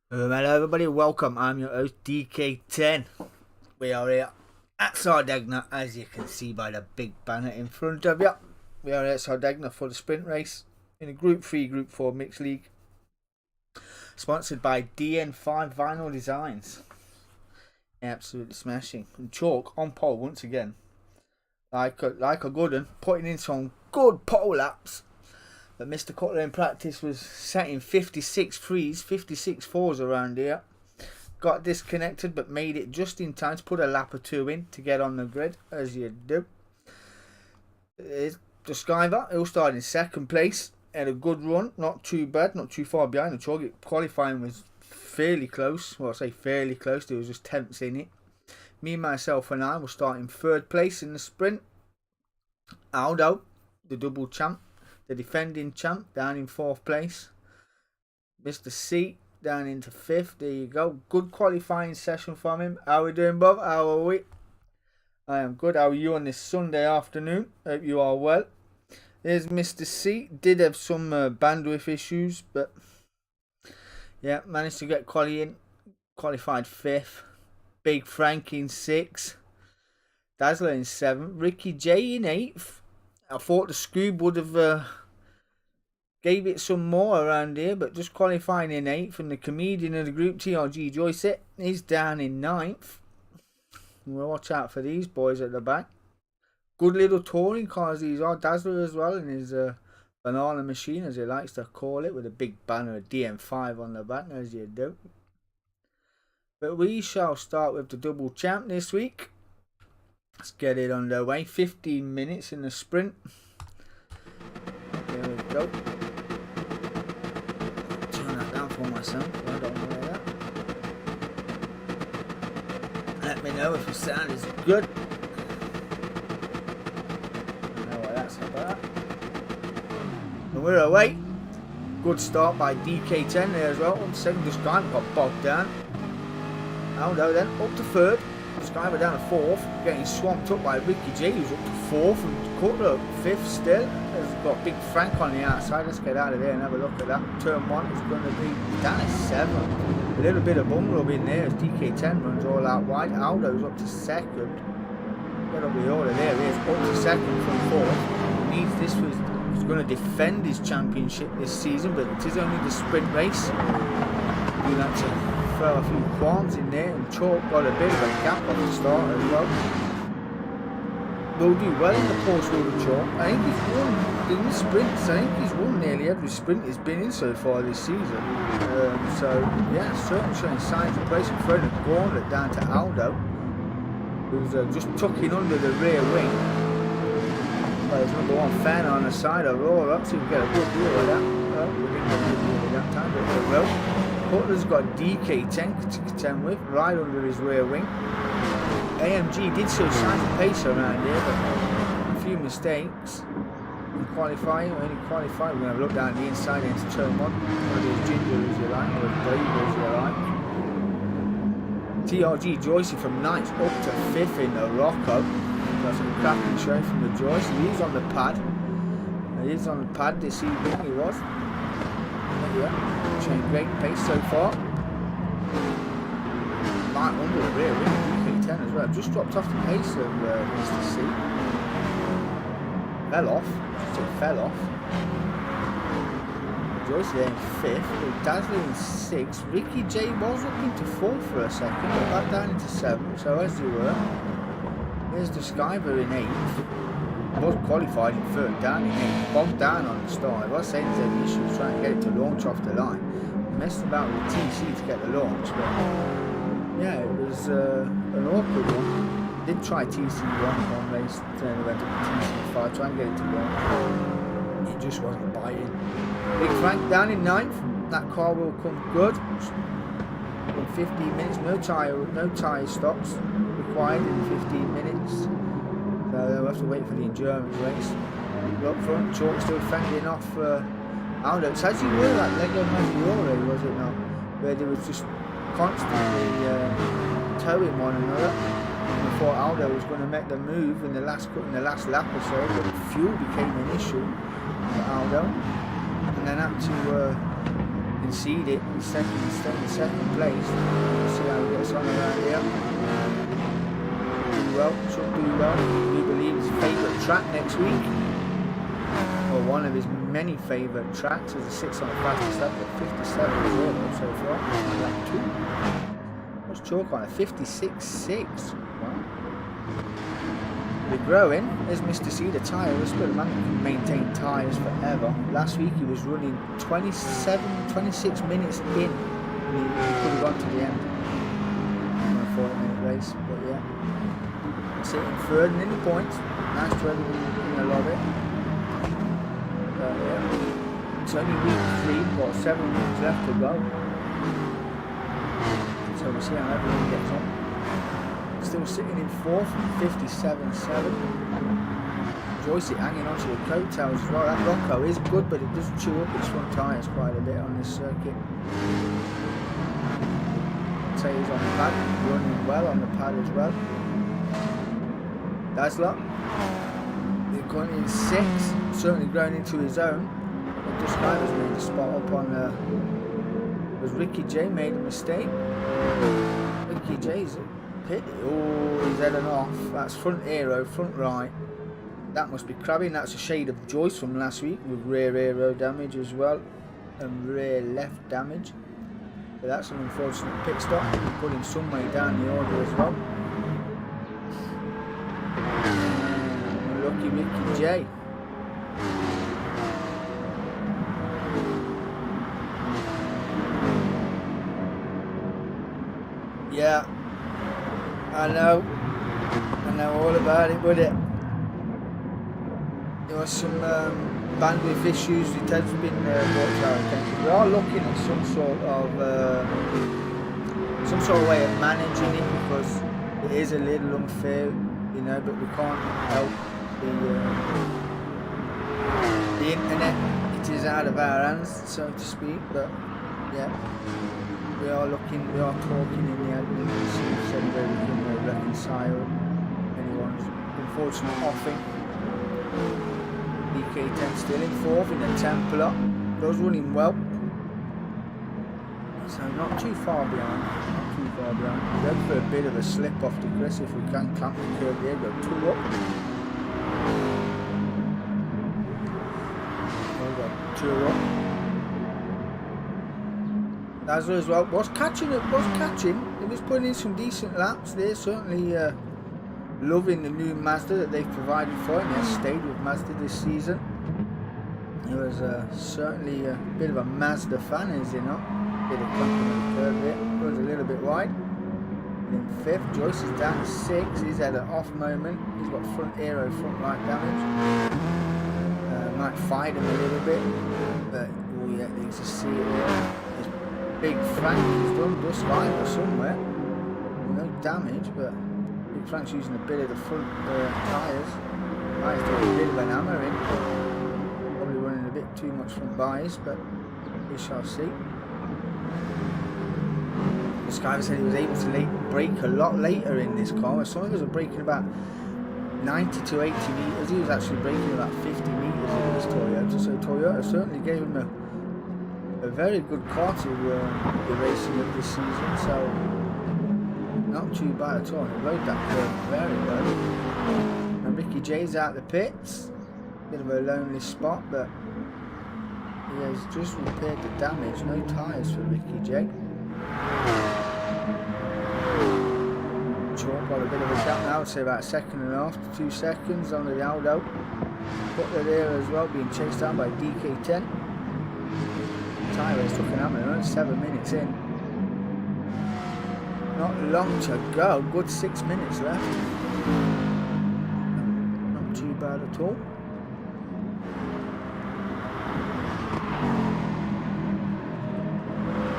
Hello everybody, welcome. I'm your host DK10. We are here at Sardegna, as you can see by the big banner in front of you. We are at Sardegna for the sprint race in a Group 3, Group 4 mixed league. Sponsored by DN5 Vinyl Designs. Absolutely smashing. And Chalk on pole once again. Like a good one, putting in some good pole laps. But Mr. Cutler in practice was setting 56 threes, 56 fours around here. Got disconnected but made it just in time to put a lap or two in to get on the grid, as you do. The Skyver, he'll start in second place. Had a good run, not too bad, not too far behind. The Chalk qualifying was fairly close. Well, I say fairly close, there was just tenths in it. Me, myself and I will start in third place in the sprint. Aldo, the double champ. The defending champ down in fourth place. Mr. C down into fifth. There you go. Good qualifying session from him. How are we doing, Bob? How are we? I am good. How are you on this Sunday afternoon? Hope you are well. There's Mr. C. Did have some bandwidth issues, but yeah, managed to get qualified fifth. Big Frank in sixth. Dazzler in seventh. Ricky J in eighth. I thought the Scoob would have gave it some more around here, but just qualifying in 8th. And the comedian of the group, TRG Joyce, is down in 9th. We'll watch out for these boys at the back. Good little touring cars these are. Dazzler as well in his banana machine, as he likes to call it, with a big banner of DM5 on the back, as you do. But we shall start with the double champ this week. Let's get it underway. 15 minutes in the sprint. There we go. Turn that down for myself. I don't know that. Let me know if the sound is good. I know what that's about. And we're away. Good start by DK10 there as well. Second, this guy got bogged down. Aldo then up to third. Skyver down to fourth, getting swamped up by Ricky J, who's up to fourth, and Cutler up fifth still. Has got Big Frank on the outside. Let's get out of there and have a look at that. Turn one is going to be down at 7. A little bit of bum rub in there as DK10 runs all out wide. Aldo's up to second. Get up the order there. He is up to second from fourth. He needs this. He's going to defend his championship this season, but it is only the sprint race. Do that to throw a few qualms in there, and Chalk got a bit of a gap off the start as well. Will do well in the post with Chalk. I think he's won in the sprints. I think he's won nearly every sprint he's been in so far this season. So yeah, certainly showing signs of place and throwing a gauntlet down to Aldo, who's just tucking under the rear wing. But his number one fan on the side of roll up, so we get a good deal of that. Well, we didn't get a good deal of that time, but well. Cutler's got DK10 to contend with, right under his rear wing. AMG did show signs of pace around here, but a few mistakes in qualifying. Only qualifying, we're going to look down the inside into turn 1, whether it's Ginger as you like, or Dave as you like. TRG Joyce from 9th up to 5th in the Rocco. That's a cracking show from the Joyce. He's on the pad. He is on the pad this evening, he was. Yeah, showing great pace so far. Right under the rear wing, DK10 as well. Just dropped off the pace of Mr. C. Fell off. Fell off. Joyce there in 5th. Dazzler in 6th. Ricky J was up into 4th for a second, but back down into 7th. So as you were. There's the Skyver in 8th. Was qualified in 3rd, down in 8th, bogged down on the start. I was saying there's any issues trying to get it to launch off the line. Messed about with TC to get the launch, but yeah, it was an awkward one. Did try TC one race, then went up to TC5, try and get it to launch. It just wasn't biting. Big Frank down in 9th. That car will come good. In 15 minutes, no tyre stops required in 15 minutes. So we'll have to wait for the endurance race. Up front, Chalk still fending off Aldo. It's as you were that Lego Maggiore, was it not? Where they was just constantly towing one another. And I thought Aldo was going to make the move in the last lap or so, but fuel became an issue for Aldo. And then had to concede it in second place. We'll see how he gets on around here. Do well, should do well. We believe his favourite track next week, or one of his many favourite tracks, is a 6 on the fastest lap at 57 as well so far. Lap 2. What's chalk on a 56.6? Wow. We're growing. There's Mr. C, the tyre. This little man can maintain tyres forever. Last week he was running 26 minutes in. He could have gone to the end on a 40-minute race, but yeah. Sitting third and in the points. Nice to everyone in a lot of it. Yeah. It's only week 3, what, 7 weeks left to go. So we'll see how everyone gets on. Still sitting in 4th, 57.7. Joyce hanging onto the coattails as well. That Rocco is good, but it does chew up its front tyres quite a bit on this circuit. Tails on the pad, running well on the pad as well. Dazzler, they're going in 6th, certainly growing into his own. But this guy was made a spot up on was Ricky J made a mistake. Ricky J's pit. Oh, he's heading off. That's front aero, front right. That must be crabbing. That's a shade of Joyce from last week with rear aero damage as well and rear left damage. But that's an unfortunate pit stop. Put him some way down the order as well. Lucky Ricky J. Yeah, I know all about it, but there was some bandwidth issues. It has been brought to our attention. We are looking at some sort of way of managing it, because it is a little unfair, you know. But we can't help the internet. It is out of our hands, so to speak. But yeah. We are talking in the admin to see if somebody can reconcile anyone's unfortunate offing. DK10 still in 4th in the Templar. Those running well. So not too far behind. Go for a bit of a slip off to Chris if we can clamp the curve there, go 2 up. We've got 2 up. Dazzler as well was catching. It was putting in some decent laps there. Certainly loving the new Mazda that they've provided for him. He has stayed with Mazda this season. He was certainly a bit of a Mazda fan, is he not? Bit of clumping on the curve there. Goes a little bit wide. In 5th, Joyce is down to 6th. He's had an off moment. He's got front aero, front right damage. Might fight him a little bit, but oh yeah, you can see it there. Big Frank has done dust fiber somewhere. No damage, but Big Frank's using a bit of the front tyres. Might do a bit of an hammer in. Probably running a bit too much front bias, but we shall see. This guy said he was able to brake a lot later in this car. Some of us are braking about 90 to 80 metres. He was actually braking about 50 metres in this Toyota. So Toyota certainly gave him a very good car to the racing of this season, so not too bad at all. He rode that curve very well. And Ricky J's out the pits. Bit of a lonely spot, but he has just repaired the damage. No tyres for Ricky J. Chalk got a bit of a gap now. I'd say about 1.5 to 2 seconds on the Aldo. Butler there as well, being chased down by DK10. Tyre is looking at me, only 7 minutes in. Not long to go, good 6 minutes left. Not too bad at all.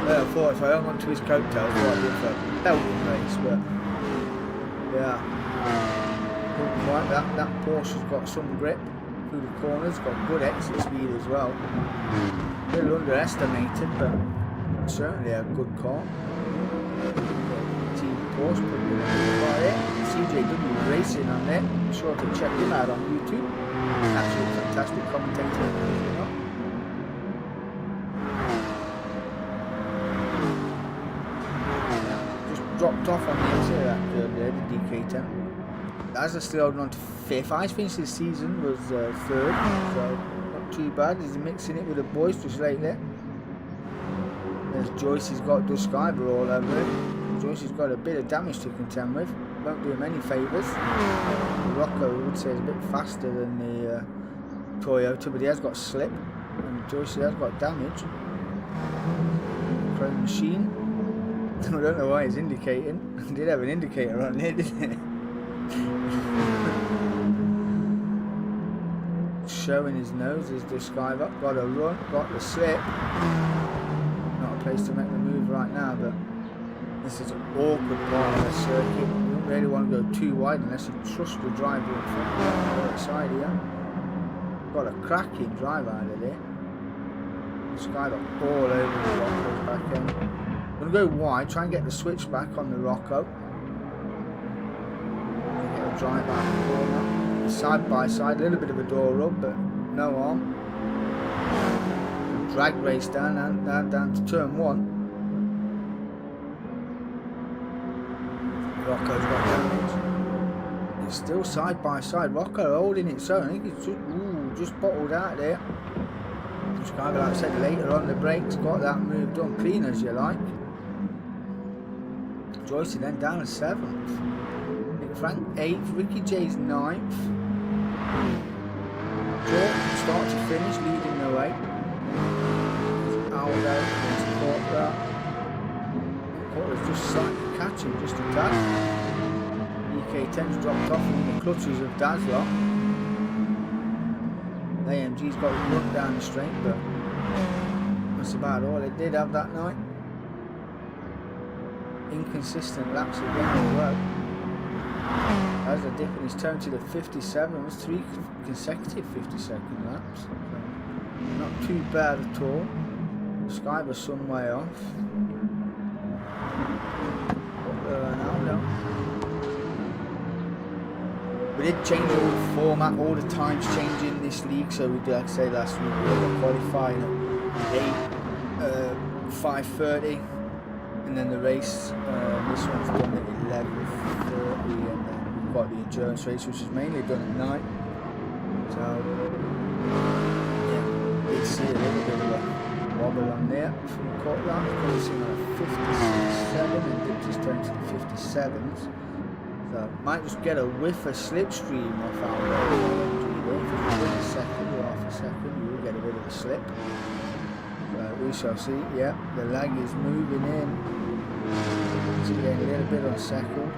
Well, I thought if I hung onto his coattails, I'd be for a belting race, but yeah. Right, that Porsche's got some grip through the corners, got good exit speed as well. A little underestimated, but certainly a good car. Team Porsche put me by it. CJW Racing on there. Be sure to check him out on YouTube. Actually a fantastic commentator. dropped off on the exit of that curve there, the DK10. As are still holding on to 5th. Highest finish this season was 3rd, so not too bad. He's mixing it with the boys just lately. There's Joyce, he's got Duskyber all over it. Joyce has got a bit of damage to contend with. Won't do him any favours. Rocco, I would say, is a bit faster than the Toyota, but he has got slip. And Joyce has got damage. Chrome machine. I don't know why he's indicating. He did have an indicator on there, didn't it? Showing his nose is Duskyber. Got a run, got the slip. Not a place to make the move right now, but this is an awkward part of the circuit. You don't really want to go too wide unless you trust the driver in front of the right side here. Got a cracking drive out of there. Duskyber all over the Rocco's back end. I'm going to go wide, try and get the switch back on the Rocco. Get a drive out of the corner. Side by side, a little bit of a door rub, but no harm. Drag race down and down to turn 1. Rocco's got damage. It's still side by side. Rocco holding its own. I think it's just bottled out there. Just kind of like I said later on the brakes, got that move done clean as you like. Joyce then down to 7th. Nick Frank 8th. Ricky J's 9th. Jordan start to finish leading the way. Aldo wants to caught that. Caught just slightly catching just a tad. EK10's dropped off in the clutches of Dazzler. AMG's got a run down the straight, but that's about all it did have that night. Inconsistent laps again as well. As a dip in his toe to the 57, it was 3 consecutive 50-second laps. So not too bad at all. Sky was some way off. We did change all the format, all the times changing this league. So we did, like I say last week, we were qualifying at 5:30, and then the race. This one's done at 11:30, and then we've got the endurance race, which is mainly done at night. So yeah, did see a little bit of a wobble on there from the cut line. Probably seen a 56.7 and did just turn to the 57s. So might just get a whiff of slipstream off our LMG there. If you win a second or half a second, you will get a bit of a slip. So we shall see. Yeah, the lag is moving in. It's getting a little bit unsettled.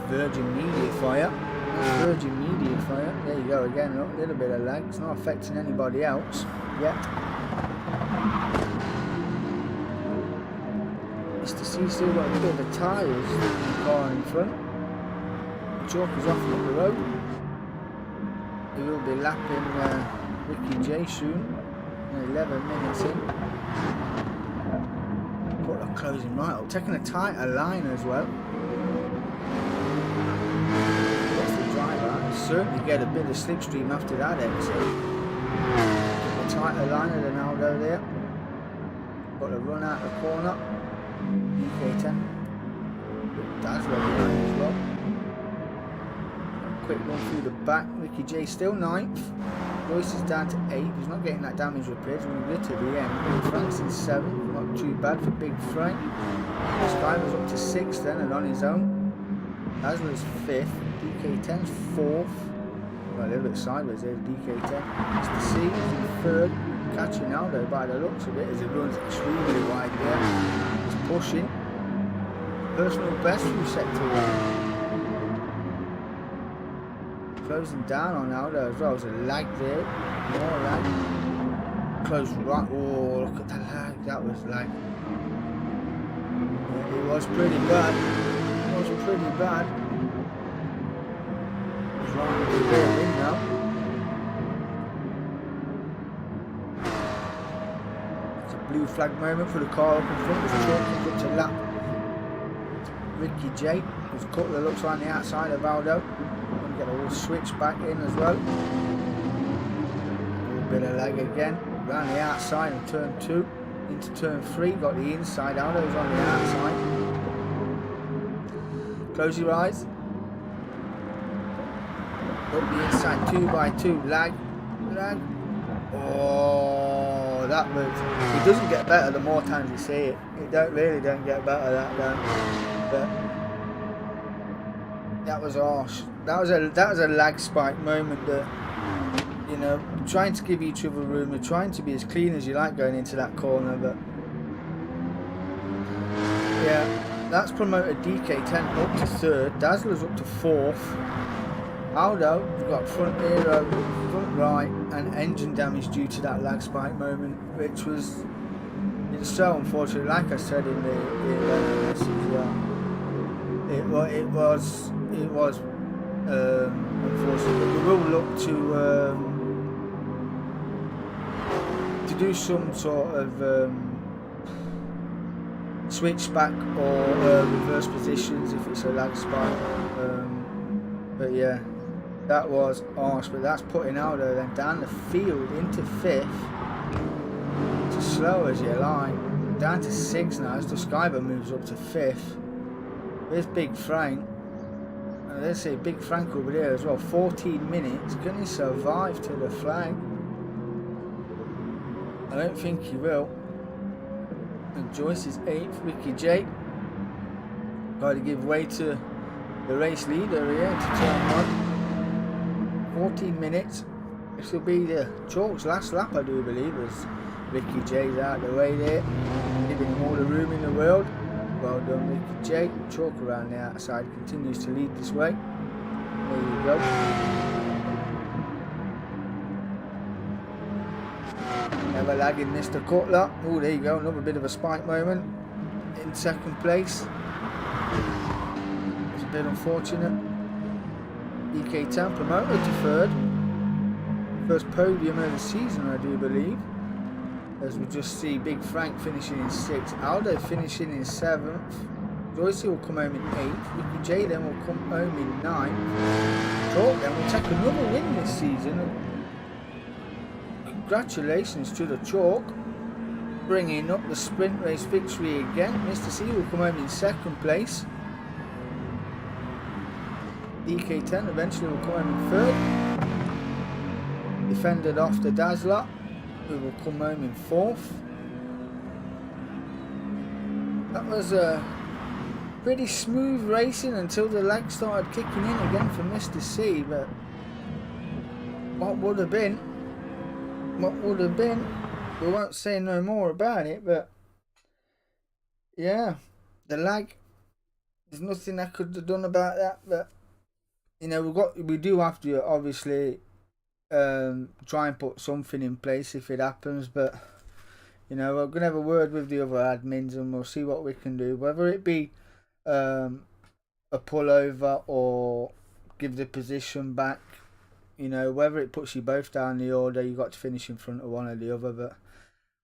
Virgin Media fire. Virgin Media fire. There you go again. Look, a little bit of lag. It's not affecting anybody else yet. Mr. C still got a bit of the tyres in the car in front. The chalk is off up the road. He will be lapping Ricky J soon. 11 minutes in. Put a closing right up. Taking a tighter line as well. Gets the driver. And certainly get a bit of slipstream after that exit. A tighter liner than Aldo there. Got a run out the corner. EK10. That's where we're going as well. A quick run through the back. Ricky J still 9th. Royce is down to 8th. He's not getting that damage repaired. When we get to the end, Big Frank's in 7th. Not too bad for Big Frank. Skyler's up to 6th then and on his own. Asler's 5th. DK10's 4th. Well, a little bit sideways there, DK10. Mr. C is in 3rd. Catching Aldo by the looks of it as it runs extremely wide there. He's pushing. Personal best from sector 1. Closing down on Aldo as well. There's a lag there. More lag. Close right. Oh, look at the lag. That was lag. Yeah, it was pretty bad. It was pretty bad. He's right with the rear in now. Blue flag moment for the car up in front. Was chalking up to lap Ricky J. There's a couple that looks like on the outside of Aldo. Going to get a little switch back in as well. A little bit of lag again. Around the outside of turn 2. into turn 3, got the inside, Aldo's on the outside. Close your eyes. Up the inside, 2x2, lag. Oh, that was, it doesn't get better the more times you see it. It really don't get better that though. But that was harsh. That was a lag spike moment that, you know, trying to give each other room, and trying to be as clean as you like going into that corner, but yeah, that's promoted DK10 up to 3rd, Dazzler's up to 4th. Aldo, we've got front aero, front right, and engine damage due to that lag spike moment, which was, it's so unfortunate. Like I said in the message, yeah, it was unfortunate. We will look to do some sort of switch back or reverse positions if it's a lag spike. But yeah, that was harsh. But that's putting Aldo then down the field into 5th, to slow as you like, down to 6th now as the Skyber moves up to 5th. There's Big Frank. Let's see, Big Frank over there as well. 14 minutes. Can he survive to the flag? I don't think he will. And Joyce is 8th. Ricky J got to give way to the race leader here to turn 1. 14 minutes. This will be the Chalk's last lap, I do believe, as Ricky J's out of the way there, giving him all the room in the world. Well done, Ricky J. Chalk around the outside continues to lead this way. There you go. Never lagging Mr. Cutler. Oh, there you go, another bit of a spike moment in 2nd place. It's a bit unfortunate. DK10 promoted to 3rd. First podium of the season, I do believe. As we just see Big Frank finishing in 6th, Aldo finishing in 7th, Joyce will come home in 8th, Ricky J then will come home in 9th, Chalk then will take another win this season. Congratulations to the Chalk, bringing up the sprint race victory again. Mr. C will come home in 2nd place. DK10 eventually will come home in 3rd, defended off the Dazzler, who will come home in 4th. That was a pretty smooth racing until the lag started kicking in again for Mr. C, but what would have been, we won't say no more about it, but yeah, the lag, there's nothing I could have done about that, but you know, we do have to obviously try and put something in place if it happens, but you know, we're gonna have a word with the other admins and we'll see what we can do, whether it be a pullover or give the position back, you know, whether it puts you both down the order, you got to finish in front of one or the other, but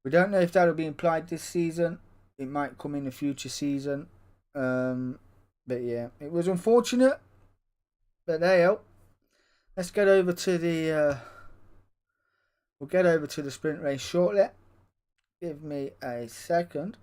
we don't know if that'll be implied this season. It might come in the future season, but yeah, it was unfortunate, but there you go. Let's get over to the we'll get over to the sprint race shortly. Give me a second.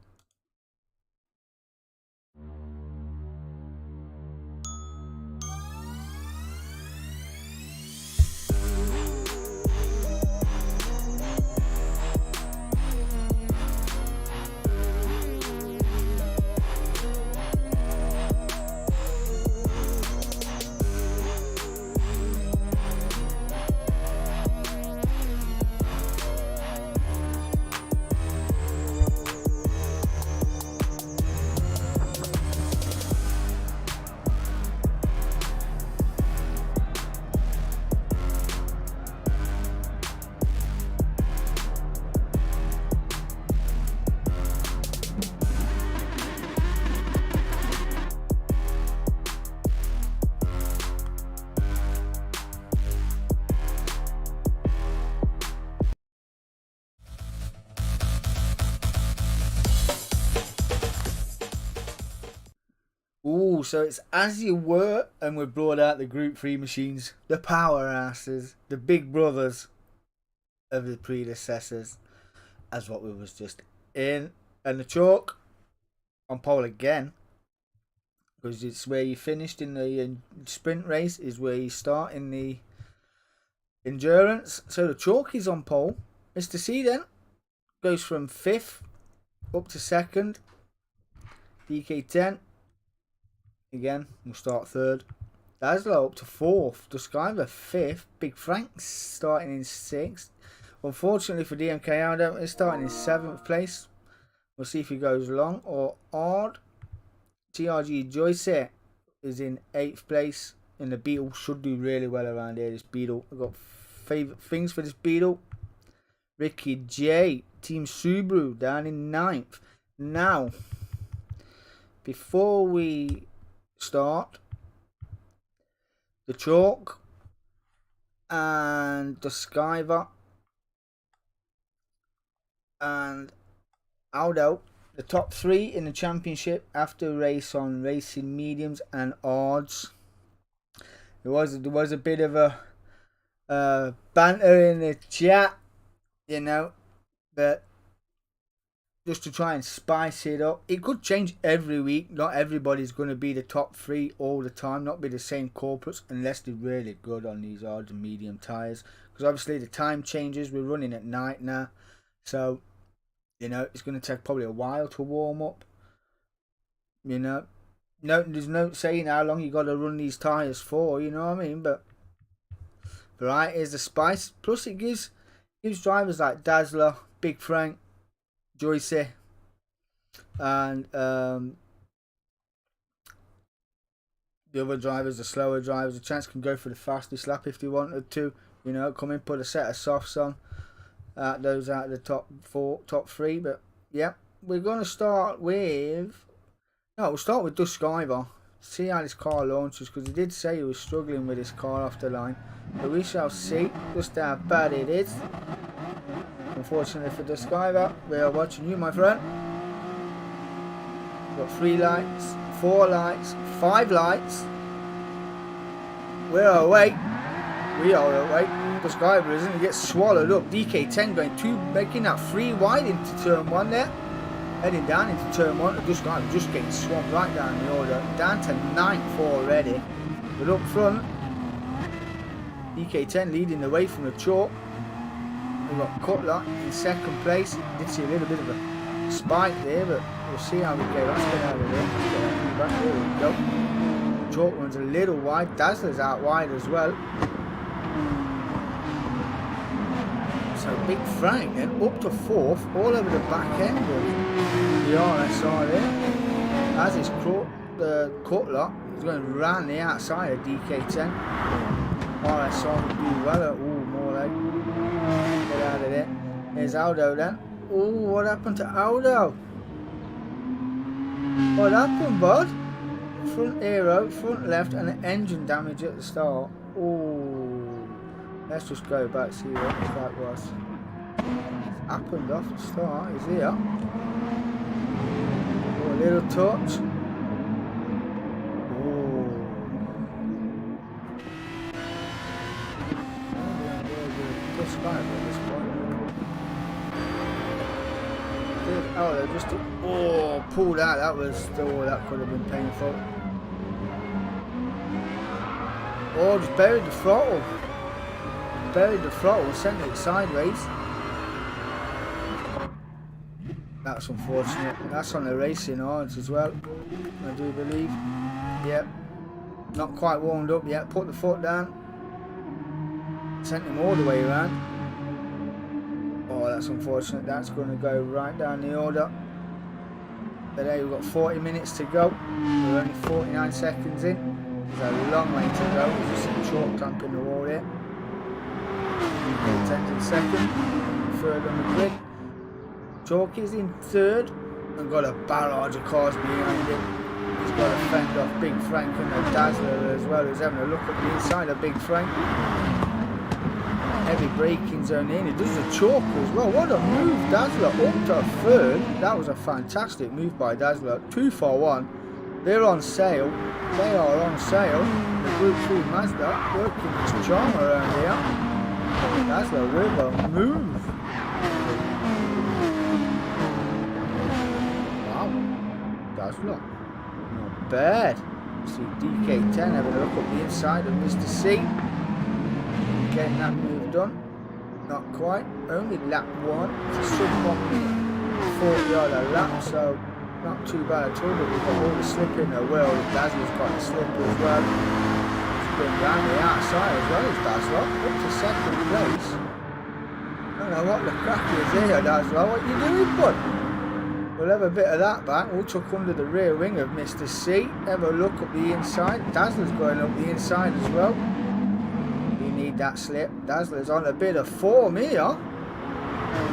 Ooh, so it's as you were, and we've brought out the Group 3 machines, the powerhouses, the big brothers of the predecessors, as what we was just in, and the chalk on pole again, because it's where you finished in the sprint race is where you start in the endurance. So the chalk is on pole. Mr. C then goes from 5th up to 2nd. DK10 again will start 3rd. Dazzler up to 4th. Describer 5th. Big Frank starting in 6th. Unfortunately for DMK Aldo, he's starting in 7th place. We'll see if he goes long or hard. TRG Joyce is in 8th place. And the Beetle should do really well around here. This Beetle, I've got favourite things for this Beetle. Ricky J, Team Subaru down in 9th. Now, before we start, the chalk and the Skyver and Aldo, the top 3 in the championship after race on racing mediums and odds. There was a bit of a banter in the chat, you know, but just to try and spice it up. It could change every week. Not everybody's going to be the top 3 all the time. Not be the same corporates unless they're really good on these odds and medium tyres. Because obviously the time changes. We're running at night now. So, you know, it's going to take probably a while to warm up. You know. No, there's no saying how long you got to run these tyres for, you know what I mean? But variety is the spice. Plus it gives drivers like Dazzler, Big Frank, Joyce, and the other drivers, the slower drivers, a chance can go for the fastest lap if they wanted to. You know, come in, put a set of softs on. Those out of the top 3. But yeah, we're going to start with... No, we'll start with Duskiver. See how this car launches, because he did say he was struggling with his car off the line. But we shall see just how bad it is. Unfortunately for Duskiver, we are watching you, my friend. We've got 3 lights, 4 lights, 5 lights. We're awake. We are awake. Duskiver isn't. He gets swallowed up. DK10 going 2, making that 3 wide into turn 1 there. Heading down into turn 1, Duskiver just getting swamped right down the order. Down to 9th already. But up front, DK10 leading the way from the chalk. We've got Cutler in 2nd place. Did see a little bit of a spike there, but we'll see how we go. Let's get out of there. Back there we go. Chalk runs a little wide. Dazzler's out wide as well. So Big Frank then up to 4th, all over the back end of the RSR there. As is the Cutler, he's going round the outside of DK10. RSR will do well. Ooh, more like. Get out of there. There's Aldo then. Ooh, what happened to Aldo? What happened, bud? Front aero, front left, and an engine damage at the start. Ooh. Let's just go back and see what that was. It's happened off the start. He's here. Oh, a little touch. Oh. Just at this point. Oh, they just pulled out. That could have been painful. Oh, just buried the throttle. Buried the throttle and sent it sideways. That's unfortunate. That's on the racing odds as well, I do believe. Yep. Not quite warmed up yet. Put the foot down. Sent him all the way around. Oh, that's unfortunate. That's going to go right down the order. But there we've got 40 minutes to go. We're only 49 seconds in. There's a long way to go. There's just some chalk clamp in the wall here. 10th in 2nd, 3rd on the grid. Chalk is in 3rd and got a barrage of cars behind him. He's got to fend off Big Frank and the Dazzler as well, who's having a look at the inside of Big Frank. Heavy braking zone in. He does the chalk as well. What a move, Dazzler up to 3rd. That was a fantastic move by Dazzler. 2 for 1. They're on sale. They are on sale. The Gr4 Mazda working its charm around here. Dazzler with a move. Dazzler. Not bad. See DK10 having a look up the inside of Mr. C. Getting that move done. Not quite. Only lap 1. It's a sub 1 minute 40 yard a lap, so not too bad at all. But we've got all the slip in there. Well, Dazzler's got the slip as well. He's been round the outside as well as Dazzler. Up to second place. I don't know what the crack is here, Dazzler. What you doing, bud? We'll have a bit of that back. We'll tuck under the rear wing of Mr. C. Have a look up the inside. Dazzler's going up the inside as well. We need that slip. Dazzler's on a bit of form here.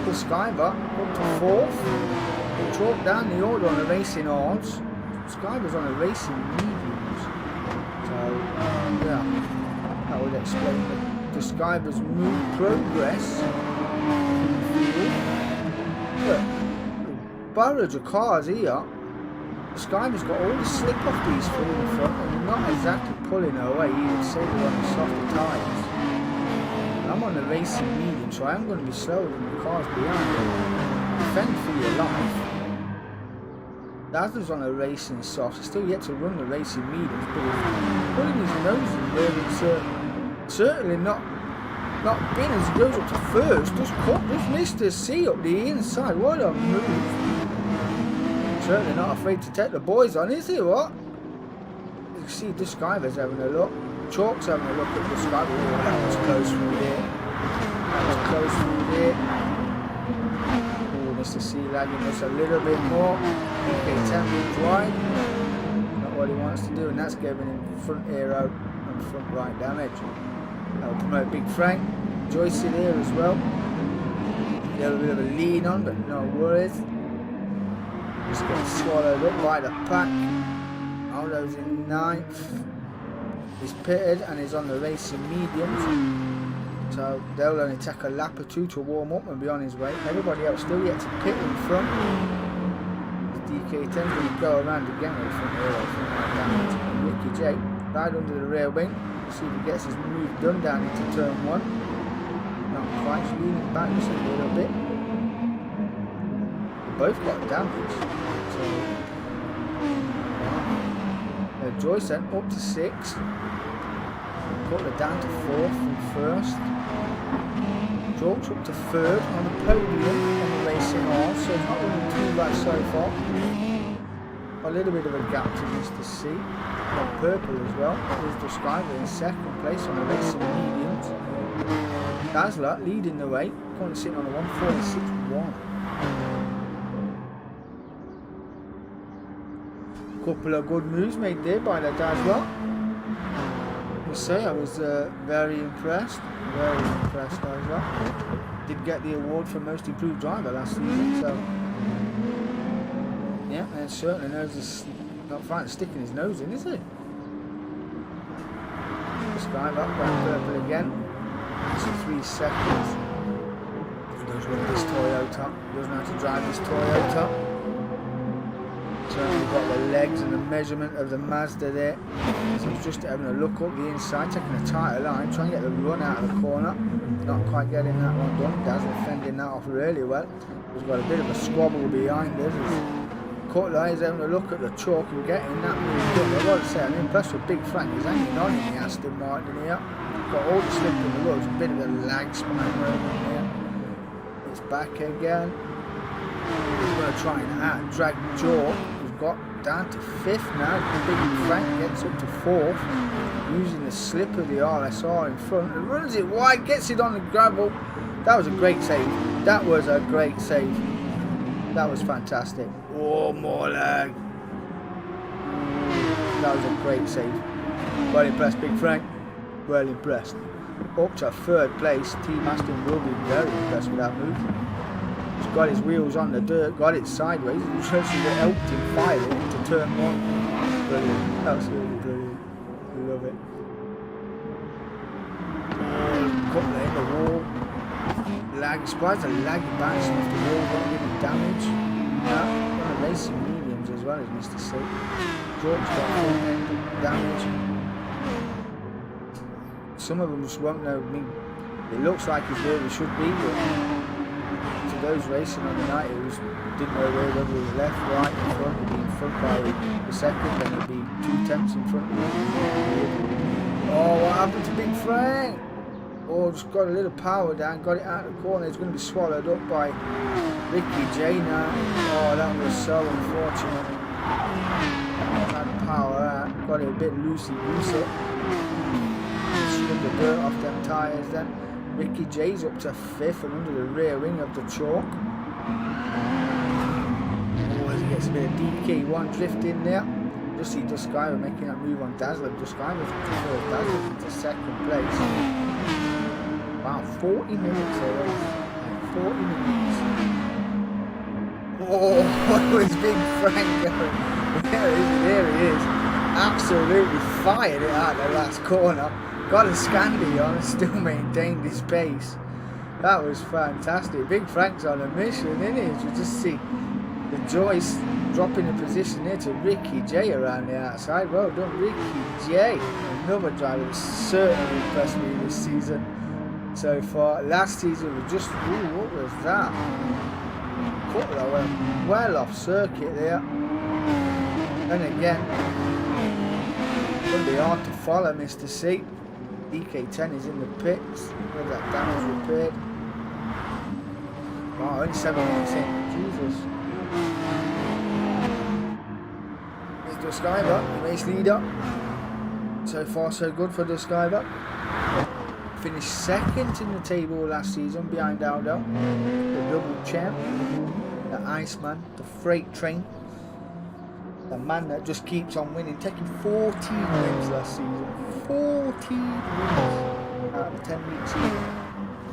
The Skybar up to 4th. We'll talk down the order on the racing arms. Skybar's on the racing mediums. So, yeah, that would explain the Skybar's move progress. Look. Barrage of cars here. Skybar's got all the slip off these three in front and not exactly pulling her away. You can say they're on the softer tyres. I'm on the racing medium, so I am going to be slower than the cars behind me. Defend for your life. Dazzler's on the racing soft. He's still yet to run the racing mediums, but he's putting his nose in where it's certainly not been as he goes up to first. Just Mr. C up the inside. What a move. Certainly not afraid to take the boys on, is he? What? You can see the Skybar's having a look. Chalk's having a look at the Skybar. Oh, that was close through there. That was close through there. Oh, Mr. C lagging us a little bit more. DK10 moves wide. Not what he wants to do, and that's giving him front aero and front right damage. That'll promote Big Frank. Joyce in here as well. A little bit of a lean on, but no worries. Just getting swallowed up by the pack. Aldo's in 9th. He's pitted and he's on the racing mediums. So they'll only take a lap or 2 to warm up and be on his way. Everybody else still yet to pit in front. DK10's going to go around again with the front aero. Ricky J right under the rear wing. See if he gets his move done down into turn 1. Not quite, he's leaning back just a little bit. Both got damage. So Joyce then up to 6th. Put her down to 4th from 1st. George up to 3rd on the podium on the racing horse, so it's not really too bad so far. A little bit of a gap to Mr. C. Got purple as well. There's the Skybar in 2nd place on the racing mediums. Dazzler leading the way, currently sitting on a 146.1. Couple of good moves made there by the Dazzler. I must say I was very impressed. Very impressed, Dazzler. Did get the award for most improved driver last season, so yeah, and certainly knows he's not trying to stick in his nose in, is he? Skybar back purple again. It's 3 seconds. He does run this Toyota. He doesn't know how to drive this Toyota. Certainly got the legs and the measurement of the Mazda there. So he's just having a look up the inside, taking a tighter line, trying to get the run out of the corner. Not quite getting that one done. Dazzler fending that off really well. He's got a bit of a squabble behind us. Cutler is having a look at the chalk and getting that move done. I've got to say, I'm impressed with Big Frank. He's hanging on in the Aston Martin here. Got all the slip in the road. It's a bit of a lag spine moment here. It's back again. He's going to try and out-drag Chalk. Got down to 5th now. Big Frank gets up to 4th using the slip of the RSR in front and runs it wide, gets it on the gravel. That was a great save. That was a great save. That was fantastic. Oh, more lag. That was a great save. Well impressed, Big Frank. Well impressed. Up to 3rd place. Team Aston will be very impressed with that move. Got his wheels on the dirt, got it sideways, and actually helped him fire it into turn 1. Brilliant, absolutely brilliant. We love it. Couple in the wall. Lag, surprised the lag bounce off the wall, not really damage. Yeah, on the racing mediums as well as Mr. C. George's got front end damage. Some of them just won't know. I mean, it looks like he's where he should be, but those racing on the night who didn't know whether it was left, right, in front, he'd be in front by the second, then he'd be 2 tenths in front of you. Oh, what happened to Big Frank? Oh, just got a little power down, got it out of the corner. It's going to be swallowed up by Ricky J now. Oh, that was so unfortunate. That power out, got it a bit loosey-goosey. Shoved the dirt off them tyres then. Ricky J's up to 5th and under the rear wing of the chalk. Oh, he gets a bit of DK1 drift in there. Just see Duskiver making that move on Dazzler. Duskiver's first, Dazzler's into 2nd place. Wow, 40 minutes away. 40 minutes. Oh, what was Big Frank going? There he is. Absolutely fired it out the last corner. Got a Scandi on and still maintained his pace. That was fantastic. Big Frank's on a mission, isn't he? You just see the Joyce dropping the position here to Ricky J around the outside. Well done, Ricky J. Another driver that's certainly impressed me this season so far. Last season was just, ooh, what was that? Cutler went well off circuit there. Then again, it's going to be hard to follow Mr. C. DK10 is in the pits. Where's that damage repaired? Wow, only 7 minutes in. Jesus. There's Duskiver, the race leader. So far, so good for Duskiver. Finished 2nd in the table last season behind Aldo. The double champ. The Iceman. The freight train. The man that just keeps on winning, taking 14 wins last season. 14 wins out of the 10-week season.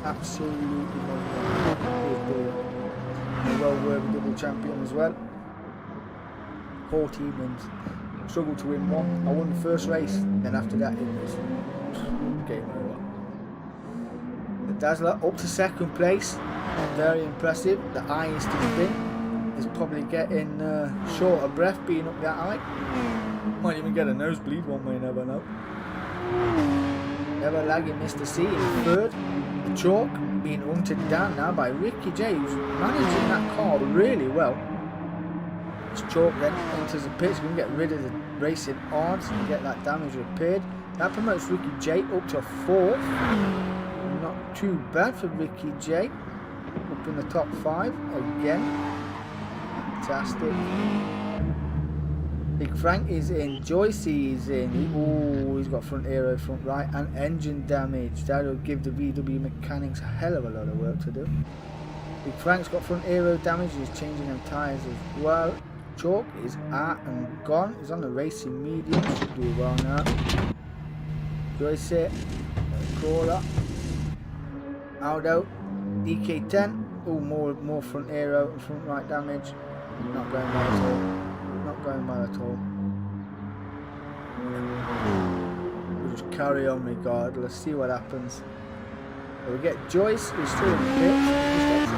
Absolutely brilliant. Well worthy double champion as well. 14 wins. Struggled to win 1. I won the first race, then after that it was game over. The Dazzler up to 2nd place. Very impressive. The highest he's been. Is probably getting short of breath being up that high. Might even get a nosebleed, one way, never know. Never lagging Mr. C in 3rd. The chalk being hunted down now by Ricky J, who's managing that car really well. This chalk then enters the pits, going to get rid of the racing odds and get that damage repaired. That promotes Ricky J up to 4th. Not too bad for Ricky J. Up in the top 5 again. Fantastic. Big Frank is in. Joyce is in. He's got front aero, front right, and engine damage. That'll give the VW mechanics a hell of a lot of work to do. Big Frank's got front aero damage. He's changing them tyres as well. Chalk is out and gone. He's on the racing medium. Should do well now. Joyce it. Crawler. Aldo. DK10. Oh, more front aero and front right damage. Not going well at all. Not going well at all. We'll just carry on regardless. See what happens. So we get Joyce, who's still in the pits.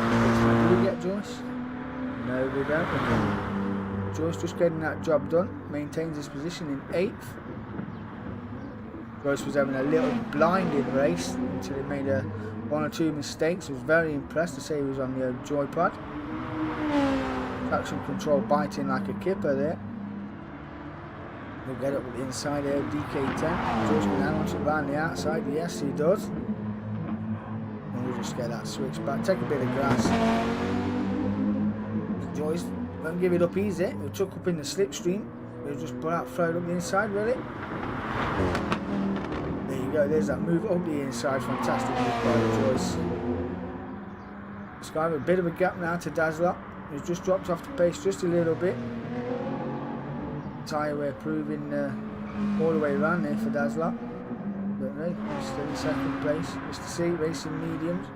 Do we get Joyce? No, we don't. Joyce just getting that job done. Maintains his position in 8th. Joyce was having a little blinding race until he made 1 or 2 mistakes. I was very impressed to say he was on the joypad. Traction control biting like a kipper there. We'll get up with the inside here, DK10. Joyce can launch it around the outside. Yes, he does. And we'll just get that switch back. Take a bit of grass. Joyce won't give it up easy. He'll chuck up in the slipstream. He'll just throw it up the inside, will it? There you go. There's that move up the inside. Fantastic move by Joyce. Sky with a bit of a gap now to Dazzler. He's just dropped off the pace just a little bit. Tyre wear proving all the way around there for Dazzler. But no, still in 2nd place. Mr. C racing mediums.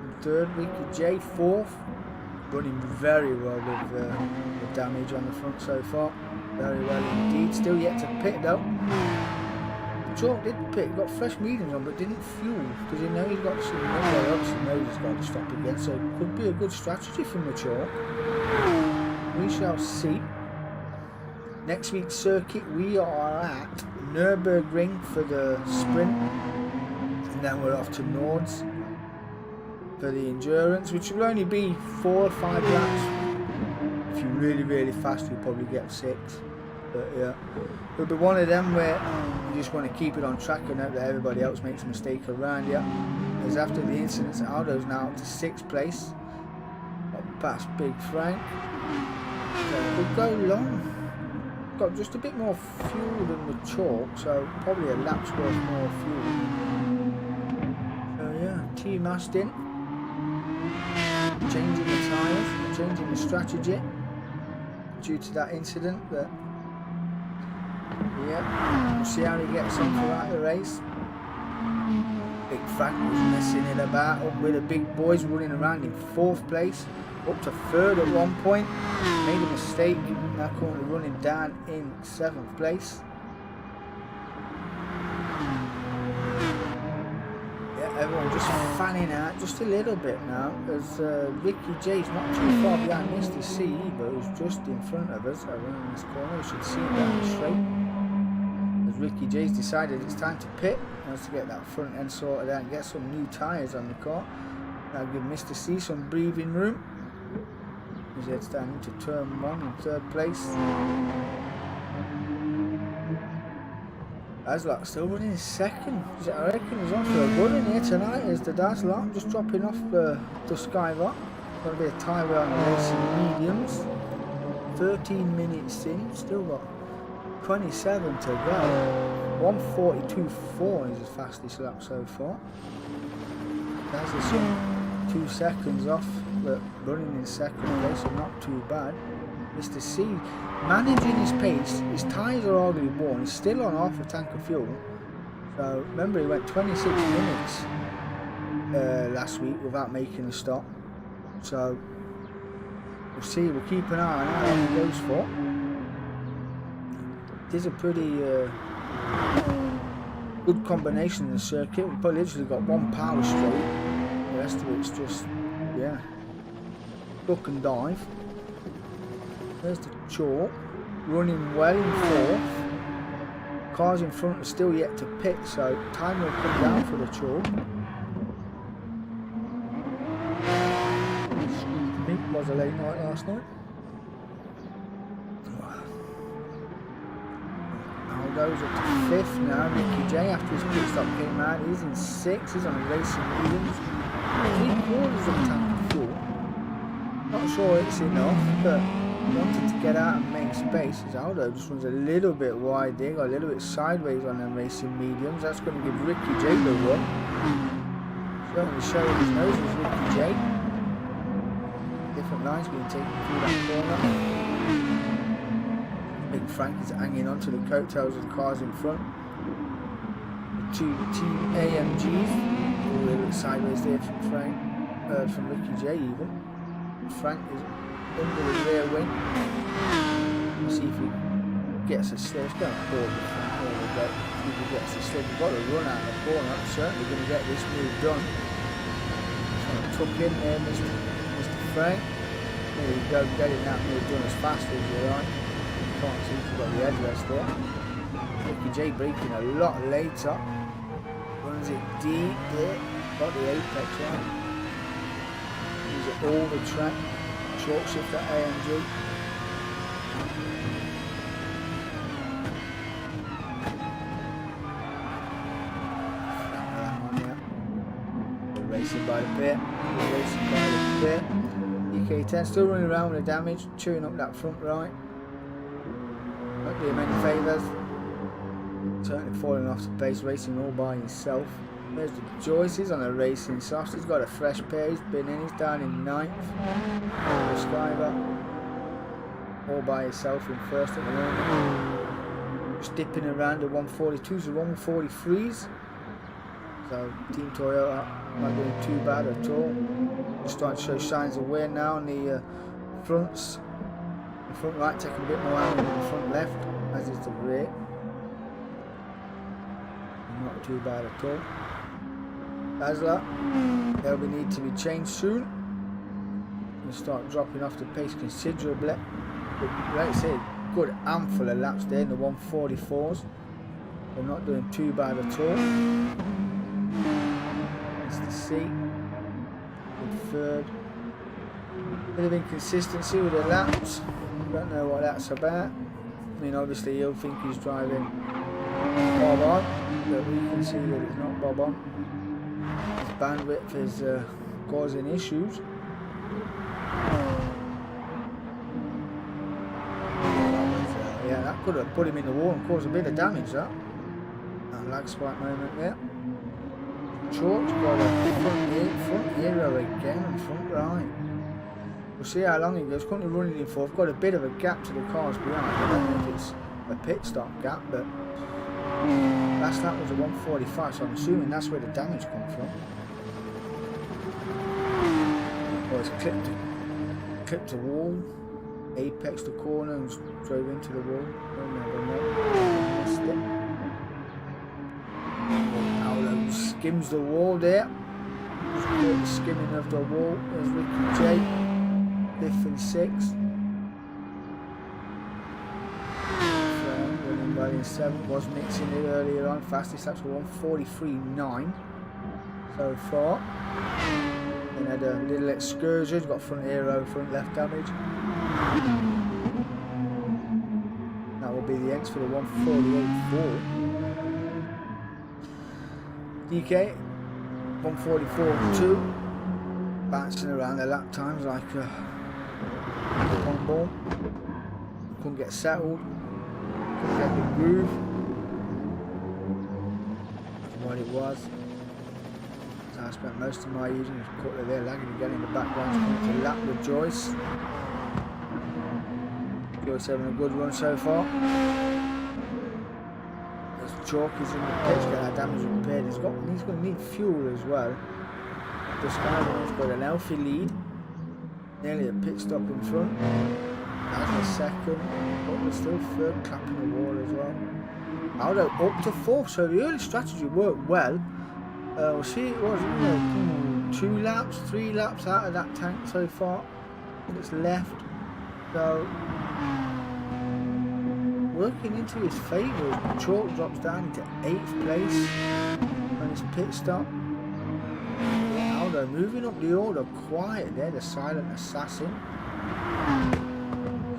In 3rd, Ricky J 4th. Running very well with the damage on the front so far. Very well indeed. Still yet to pit though. Chalk did pit, got fresh mediums on but didn't fuel because he knows he's got some nowhere else, he knows he's got to stop again, so it could be a good strategy from the Chalk. We shall see. Next week's circuit we are at Nürburgring for the sprint, and then we're off to Nords for the endurance, which will only be 4 or 5 laps. If you're really fast, you'll probably get 6. But yeah, it'll be one of them where you just want to keep it on track and hope that everybody else makes a mistake around you. As after the incidents, Aldo's now up to 6th place, up past Big Frank. So we'll go long. Got just a bit more fuel than the chalk, so probably a lap's worth more fuel. So yeah, team Aston changing the tyres, changing the strategy due to that incident. But yeah, we'll see how he gets on throughout the race. Big Frank was messing it about up with the big boys, running around in 4th place, up to 3rd at one point. Made a mistake, now currently running down in 7th place. Yeah, everyone just fanning out just a little bit now, as Ricky J's not too far behind Mr. C, but who's just in front of us around this corner. We should see him down the straight. As Ricky J's decided it's time to pit, wants to get that front end sorted out and get some new tyres on the car. That'll give Mr. C some breathing room. As he heads down into turn 1 in 3rd place. Dazzler still running 2nd. I reckon he's on for a good in here tonight. Is the Dazzler just dropping off the Skyrock. Got a bit of tyre wear on the racing mediums. 13 minutes in, still got 27 to go. 1:42.4 is his fastest lap so far. Dazzler's 2 seconds off, but running in 2nd place, so not too bad. Mr. C managing his pace. His tyres are already worn. He's still on half a tank of fuel. So remember, he went 26 minutes last week without making a stop. So we'll see. We'll keep an eye on how he goes for. It is a pretty good combination in the circuit. We've literally got one power straight. The rest of it's just, yeah, duck and dive. There's the chalk, running well in 4th. Cars in front are still yet to pit, so time will come down for the chalk. Excuse me, it was a late night last night. Goes up to 5th now. Ricky J, after his pit stop came out, he's in 6th. He's on a racing mediums. 3/4 of a tank of fuel. Not sure it's enough, but wanted to get out and make space. His Aldo just runs a little bit wide there, got a little bit sideways on them racing mediums. That's going to give Ricky J the run. Certainly showing his nose is Ricky J. Different lines being taken through that corner. Big Frank is hanging onto the coattails of the cars in front. The 2 Team AMGs, a little bit sideways there from Frank, from Ricky J even. Frank is under the rear wing. Let's see if he gets a slip. It's going to pull the front all the way. If he gets a slip, we've got to run out of the corner. I'm certainly going to get this move done. Trying to tuck in there, Mr. Frank. There you go, getting that move done as fast as you like. Can't see if we've got the headrest there. Ricky J braking a lot later. Runs it deep there. Got the apex right. Use it all the track. Short shift at AMG. We're racing by the pit. We're racing by the pit. DK10 still running around with the damage, chewing up that front right. Not doing many favours. Certainly falling off the pace, racing all by himself. There's the Joyce's on a racing soft. He's got a fresh pair. He's been in. He's down in 9th. The Skyver all by himself in 1st at the moment. Just dipping around the 142s and 143s. So Team Toyota not doing too bad at all. Just starting to show signs of wear now on the fronts. The front right taking a bit more angle than the front left, as is the rear. Not too bad at all. Dazzler, they'll be need to be changed soon. We'll start dropping off the pace considerably. But like I said, good handful of laps there in the 144s. They're not doing too bad at all. It's the C. third. Bit of inconsistency with the laps. Don't know what that's about. I mean, obviously he'll think he's driving bob on, but we can see that it's not bob on. His bandwidth is causing issues. Yeah, that could have put him in the wall and caused a bit of damage, that lag spike moment there. Chalk's got a front hero again and front right. We'll see how long he goes. Currently running in fourth. Got a bit of a gap to the cars behind. I don't know if it's a pit stop gap, but last lap was a 1:45, so I'm assuming that's where the damage comes from. Or it's clipped the wall, apex the corner and drove into the wall. Missed it. Paolo skims the wall there. Skimming of the wall. There's Ricky J. 5th and 6th. Running well in 7th. Was mixing it earlier on. Fastest laps were 1:43.9 so far. Then had a little excursion. Got front aero, front left damage. That will be the ends for the 1:48.4. DK 1:44.2. Bouncing around the lap times like a pong ball. Couldn't get settled. Couldn't get the groove. That's what it was. So I spent most of my evening with a couple of there lagging again in the background to lap with Joyce. Joyce having a good run so far. As Chalk is in the pits, get that damage repaired. He's going to need fuel as well. The Skyrider's got an healthy lead. Nearly a pit stop in front. That's the second, but we're still third, clapping the wall as well. Aldo up to fourth, so the early strategy worked well. We'll see, it was 2 laps, 3 laps out of that tank so far. It's left, so working into his favour. Chalk drops down into 8th place on his pit stop. Aldo moving up the order quiet there, the silent assassin.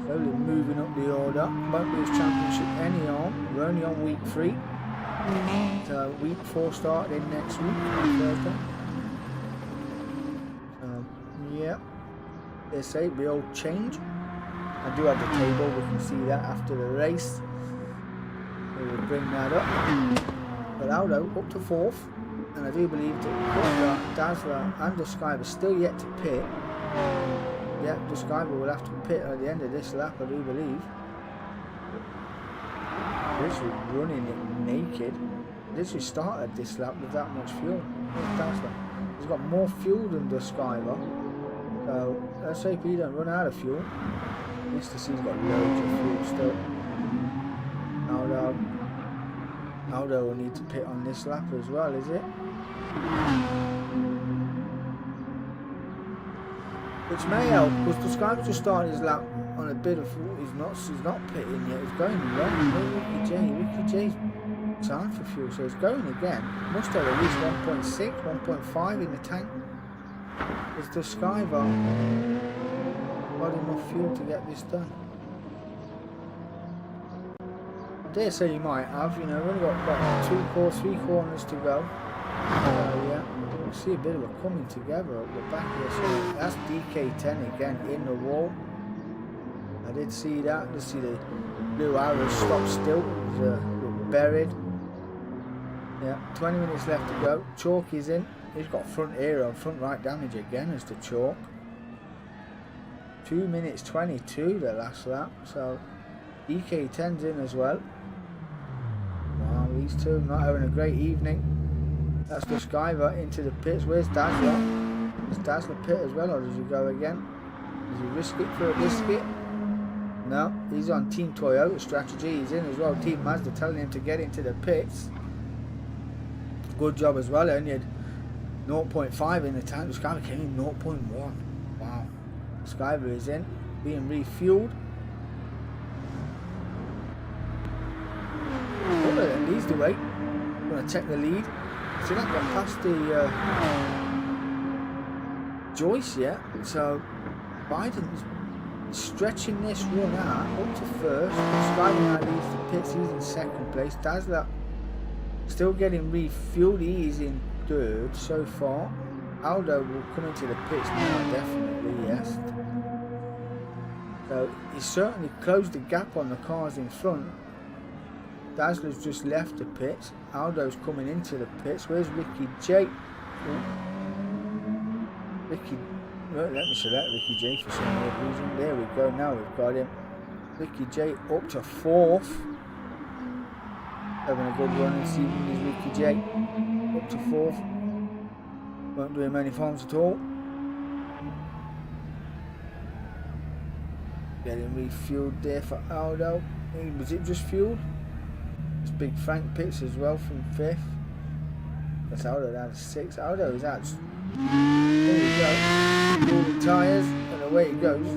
Slowly moving up the order. Won't lose championship any on. We're only on week 3. So week 4 starting next week on Thursday. Yeah. They say the old change. I do have the table, we can see that after the race. We will bring that up. But Aldo up to 4th. And I do believe that Dazzler and Duskyver are still yet to pit. Yeah, Duskyver will have to pit at the end of this lap, I do believe. Literally running it naked. Literally started this lap with that much fuel. Where's Dazzler? He's got more fuel than Duskyver. So let's hope he don't run out of fuel. Mr. C's got loads of fuel still. Aldo will need to pit on this lap as well, is it? Which may help, because the Skype just started his lap on a bit of fuel. He's not pitting yet. He's going long. Ricky J's time for fuel, so he's going again. Must have at least 1.6, 1.5 in the tank. Is the Skyver got enough fuel to get this done? I dare say you might have, we've only got 3 corners to go. Yeah, we'll see a bit of a coming together at the back here. So that's DK10 again in the wall. I did see that. Let's see the blue arrow stop still. It was buried. Yeah, 20 minutes left to go. Chalk is in. He's got front aero and front right damage again as the Chalk. 2 minutes 22 the last lap. So DK10's in as well. Wow, these two not having a great evening. That's the Skyver into the pits. Where's Dazzler? Does Dazzler pit as well, or does he go again? Does he risk it for a biscuit? No, he's on Team Toyota strategy. He's in as well. Team Mazda telling him to get into the pits. Good job as well. Only had 0.5 in the tank. The Skyver came in 0.1. Wow. Skyver is in, being refueled. Oh, leads the way. Going to take the lead. So that got past the Joyce yet. So Biden's stretching this run out up to first. Skyler now leads the pits. He's in second place. Dazzler still getting refueled. He's in third so far. Aldo will come into the pits now, definitely, yes. So he's certainly closed the gap on the cars in front. Dazzler's just left the pits. Aldo's coming into the pits. Where's Ricky J? Ricky, well, let me select Ricky J for some weird reason. There we go, now we've got him. Ricky J up to fourth. Having a good run this evening is Ricky J. Up to fourth. Won't do him any harms at all. Getting refueled there for Aldo. Was it just fueled? It's Big Frank pits as well from fifth. That's Aldo down to sixth. Aldo is out. There we go. All the tyres and away it goes.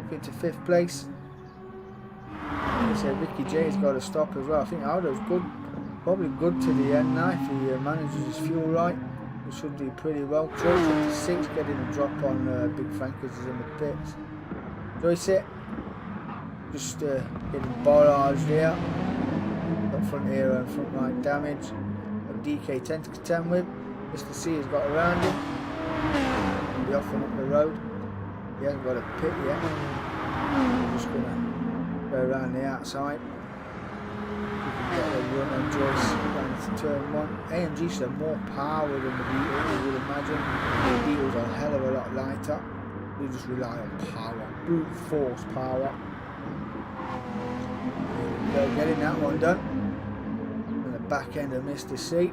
Up into fifth place. Like I said, Ricky J's got to stop as well. I think Aldo's good, probably good to the end now if he manages his fuel right. He should do pretty well. Joyce up to sixth, getting a drop on Big Frank as he's in the pits. Joyce it. Just getting barrage there. Up front aero and front right damage. DK10 to contend with. Mr. C has got around him. He'll be off and up the road. He hasn't got a pit yet. I'm just going to go around the outside. We can get a run on Joyce down to turn one. AMG should have more power than the Beetle, you would imagine. The Beetle's a hell of a lot lighter. We just rely on power. Brute force power. Here we go, getting that one done. And the back end of Mr. C.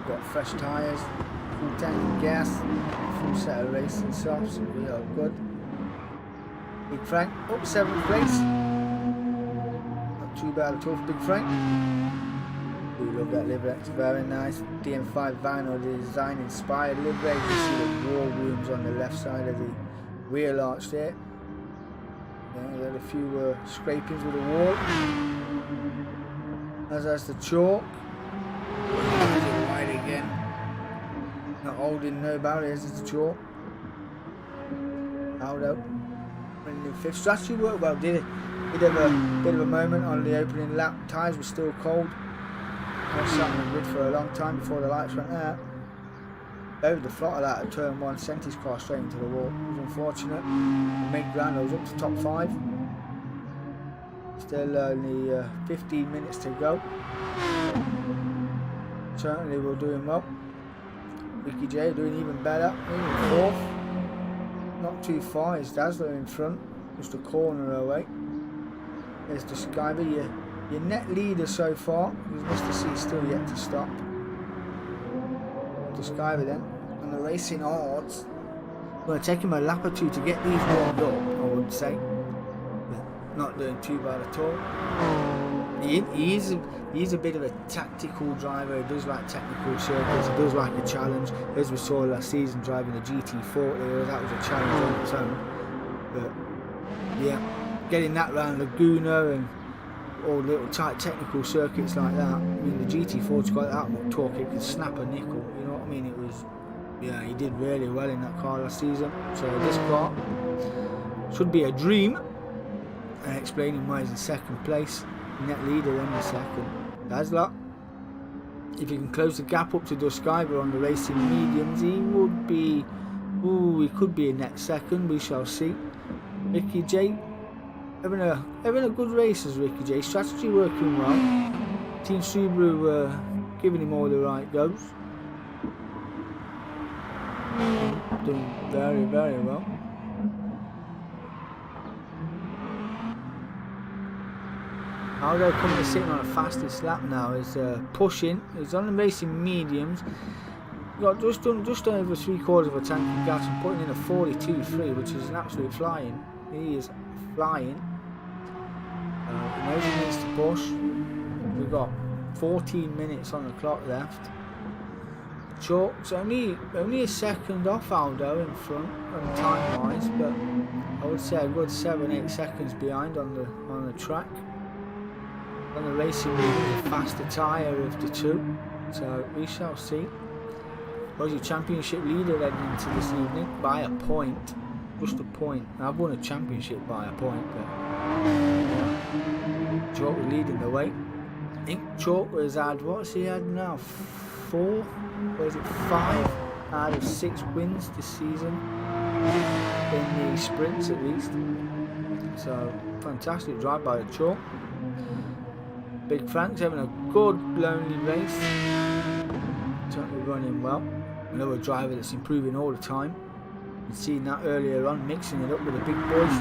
Got fresh tyres, full tank of gas, full set of racing softs, so we are good. Big Frank up 7th place. Not too bad at all for Big Frank. We love that livery, it's very nice. DM5 vinyl design inspired livery. You see the wall wounds on the left side of the wheel arch there. Yeah, we had a few scrapings with the wall. As has the chalk. Wide again. Not holding no barriers, it's the chalk. Aldo. Running in fifth. Strategy worked well, did it? Did have a bit of a moment on the opening lap. Tyres were still cold. I was sat on the grid for a long time before the lights went out. Over the throttle out of turn one, sent his car straight into the wall. It was unfortunate. Mid-ground, I was up to top 5. Still only 15 minutes to go. Certainly we're doing well. Ricky J doing even better. Even fourth. Not too far. It's Dazzler in front. Just a corner away. There's the Skyber. Your net leader so far. Because Mr. C still yet to stop. The Skyber then. And the racing odds. Going to take him a lap or two to get these warmed up, I would say. But not doing too bad at all. He's a bit of a tactical driver. He does like technical circuits. He does like a challenge. As we saw last season driving the GT4, that was a challenge on its own. But yeah, getting that round Laguna and all little tight technical circuits like that. I mean, the GT4's got that much torque, it could snap a nickel. You know what I mean? It was, yeah, he did really well in that car last season. So this car should be a dream. And explaining why he's in second place. Net leader then in second. Dazzler. If he can close the gap up to Skyber on the racing mediums, he would be. Ooh, he could be a net second. We shall see. Ricky J. Having a good race as Ricky J. Strategy working well. Team Subaru giving him all the right goes. Doing very, very well. Aldo coming sitting on a fastest lap now is pushing. He's on the racing mediums. Got just over 3/4 of a tank of gas and putting in a 42.3, which is an absolute flying. He is flying. He knows he needs to push. We've got 14 minutes on the clock left. Chalk's only a second off Aldo in front on time wise, but I would say a good 7-8 seconds behind on the track. on the racing medium, the faster tyre of the two. So we shall see. Was your championship leader heading into this evening by a point, just a point. I've won a championship by a point, but yeah. Chalk was leading the way. I think Chalk has had, what's he had now? 4? Or is it 5 out of 6 wins this season in the sprints at least. So fantastic drive by the Chalk. Big Frank's having a good lonely race. Certainly running well. Another driver that's improving all the time. You've seen that earlier on, mixing it up with the big boys.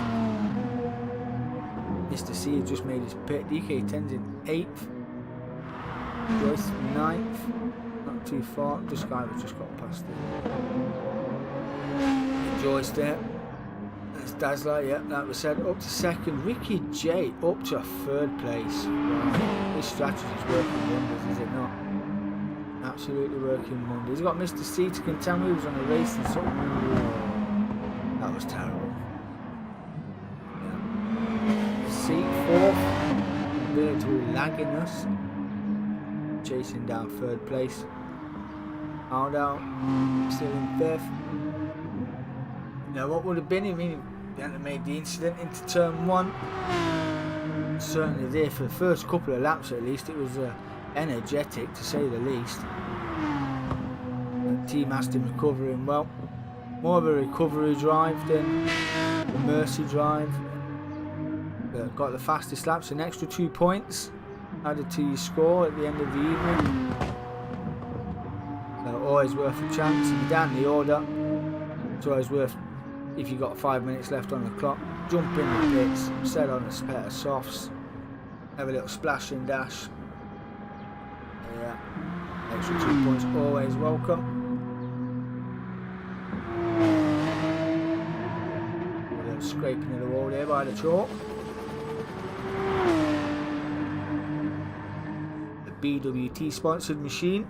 Mr. C just made his pit. DK10's in 8th. Joyce 9th. Not too far. This guy just got past it. Joyce there. That's Dazzler, yeah, that was said. Up to 2nd. Ricky J up to 3rd place. Wow. This strategy is working wonders, is it not? Absolutely working wonders. He's got Mr. C to contend with. He was on a racing sort of. That was terrible. Yeah. C 4th. Virtually lagging us. Chasing down 3rd place. Aldo still in 5th. Now what would have been, I mean, he hadn't made the incident into turn 1. Certainly there for the first couple of laps at least. It was energetic to say the least. The team has him recovering well. More of a recovery drive than the Mercy drive. But got the fastest laps, an extra 2 points added to your score at the end of the evening. So always worth a chance. If you're down the order, it's always worth, if you've got 5 minutes left on the clock, jump in the pits, set on a pair of softs, have a little splash and dash. Yeah, extra 2 points always welcome. A little scraping of the wall there by the Chalk. The BWT sponsored machine.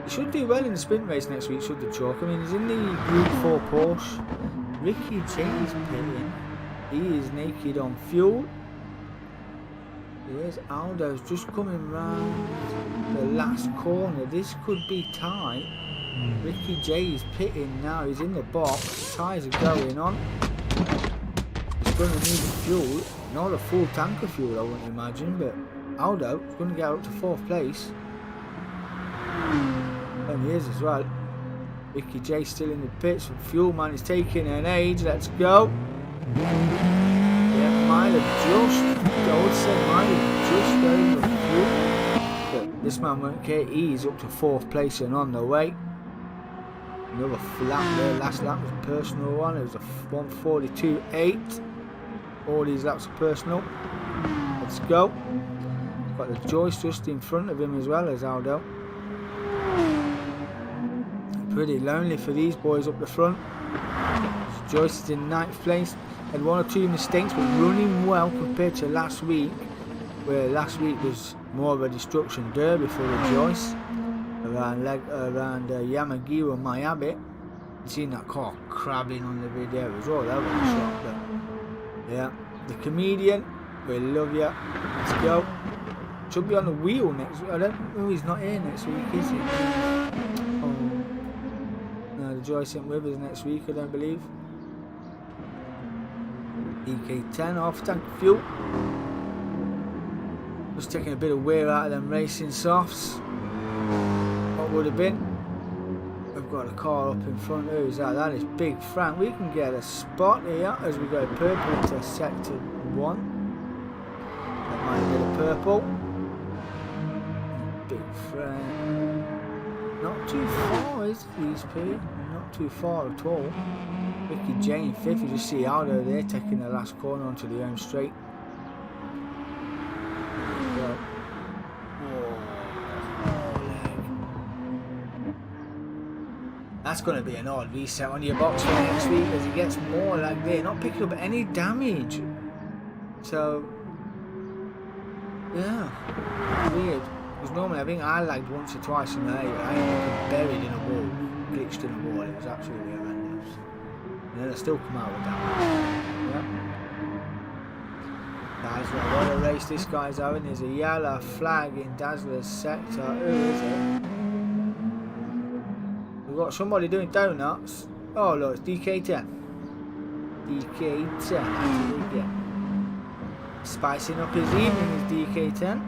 He should do well in the sprint race next week, should the Chalk. I mean, he's in the Gr4 Porsche. Ricky J's pitting. He is naked on fuel. There's Aldo's just coming round the last corner. This could be tight. Ricky J is pitting now. He's in the box. Tyres are going on. He's going to need fuel. Not a full tank of fuel, I wouldn't imagine. But Aldo is going to get up to 4th place. And he is as well. Ricky J still in the pits. Fuel man is taking an age. Let's go. Yeah, might have just, I would say might have just got enough fuel. But this man won't care. He's up to 4th place and on the way. Another lap there. Last lap was a personal one. It was a 1:42.8. All these laps are personal. Let's go. Got the Joyce just in front of him as well as Aldo. Pretty lonely for these boys up the front. Joyce is in 9th place. Had 1 or 2 mistakes, but running well compared to last week, where last week was more of a destruction derby for the Joyce around Yamagiwa and Miyabi. You've seen that car crabbing on the video as well. That was a shot, but yeah, the comedian, we love you. Let's go. Should be on the wheel next week. I don't know, he's not here next week, is he? Oh. No, the Joyce isn't with us next week, I don't believe. DK10 off tank fuel. Just taking a bit of wear out of them racing softs. What would have been? We've got a car up in front. Who's that? That is Big Frank. We can get a spot here as we go purple into sector 1. That might be the purple. Big Frank. Not too far, is these P? Not too far at all. Ricky J in 5th. You just see Aldo there taking the last corner onto the home straight. That's going to be an odd reset on your box for next week as he gets more like there, not picking up any damage. So, yeah, weird. Because normally I think I lagged once or twice in the area. I ended up buried in a wall, glitched in a wall. It was absolutely horrendous. And then I still come out with damage. Yeah. race this guy's having. There's a yellow flag in Dazzler's sector. Who is it? We've got somebody doing donuts. Oh look, it's DK10. DK10, again. Spicing up his evening is DK10.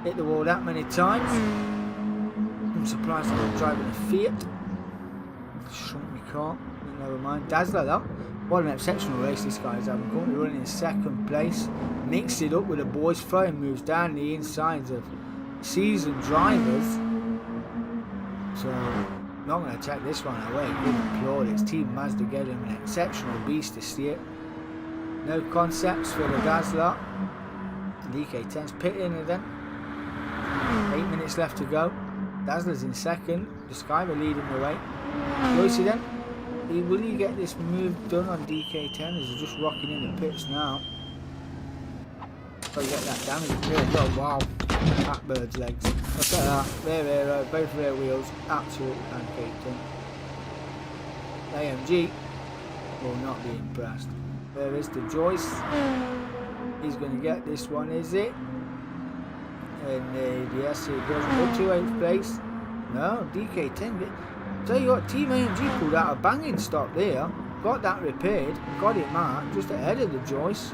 Hit the wall that many times. I'm surprised I'm not driving a Fiat. Shrunk my car. Never mind. Dazzler though. What an exceptional race this guy is having. Currently running in second place. Mixed it up with the boys throwing moves down the insides of seasoned drivers. So not going to take this one away. Good applaud. It's Team Mazda getting an exceptional beast this year. No concepts for the Dazzler. DK10's pitting again. 8 minutes left to go. Dazzler's in second. The Skyver leading the way. Joycey then. Will he get this move done on DK10? Is he just rocking in the pits now? Got to get that damage cleared. Oh wow. Catbird's legs. Look at that. Rear aero, both rear wheels. Absolutely pancaked in. AMG will not be impressed. There is the Joyce. He's going to get this one, is it? And yes, it does go to 8th place. No, DK10. Tell you what, Team AMG pulled out a banging stop there. Got that repaired. Got it marked just ahead of the Joyce.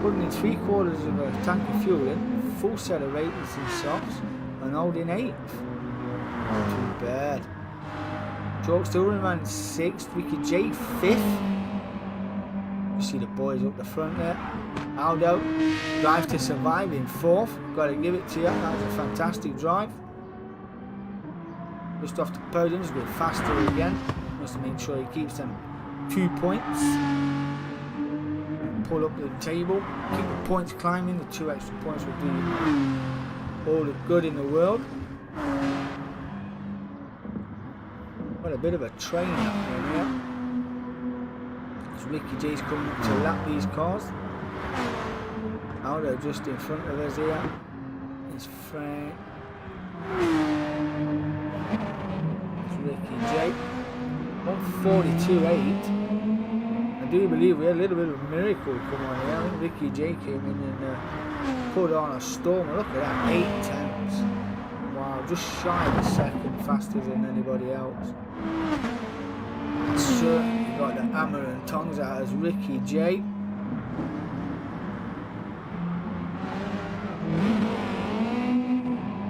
Putting in 3/4 of a tank of fuel in. Full set of ratings and softs. And holding 8th. Not too bad. Chalk still running 6th. Ricky J 5th. You see the boys up the front there. Aldo, Drive to Survive in 4th. Got to give it to you. That was a fantastic drive. Just off the podium, he's going faster again. Just to make sure he keeps them 2 points. Pull up the table. Keep the points climbing. The 2 extra points will do all the good in the world. What a bit of a train happening here. Ricky J's coming up to lap these cars. Aldo just in front of us here. It's Frank. It's Ricky J. 142.8. I do believe we had a little bit of a miracle come on here. I think Ricky J came in and put on a storm. Look at that, 8 tenths. Wow, just shy of a second faster than anybody else. Certainly got the hammer and tongs out as Ricky J.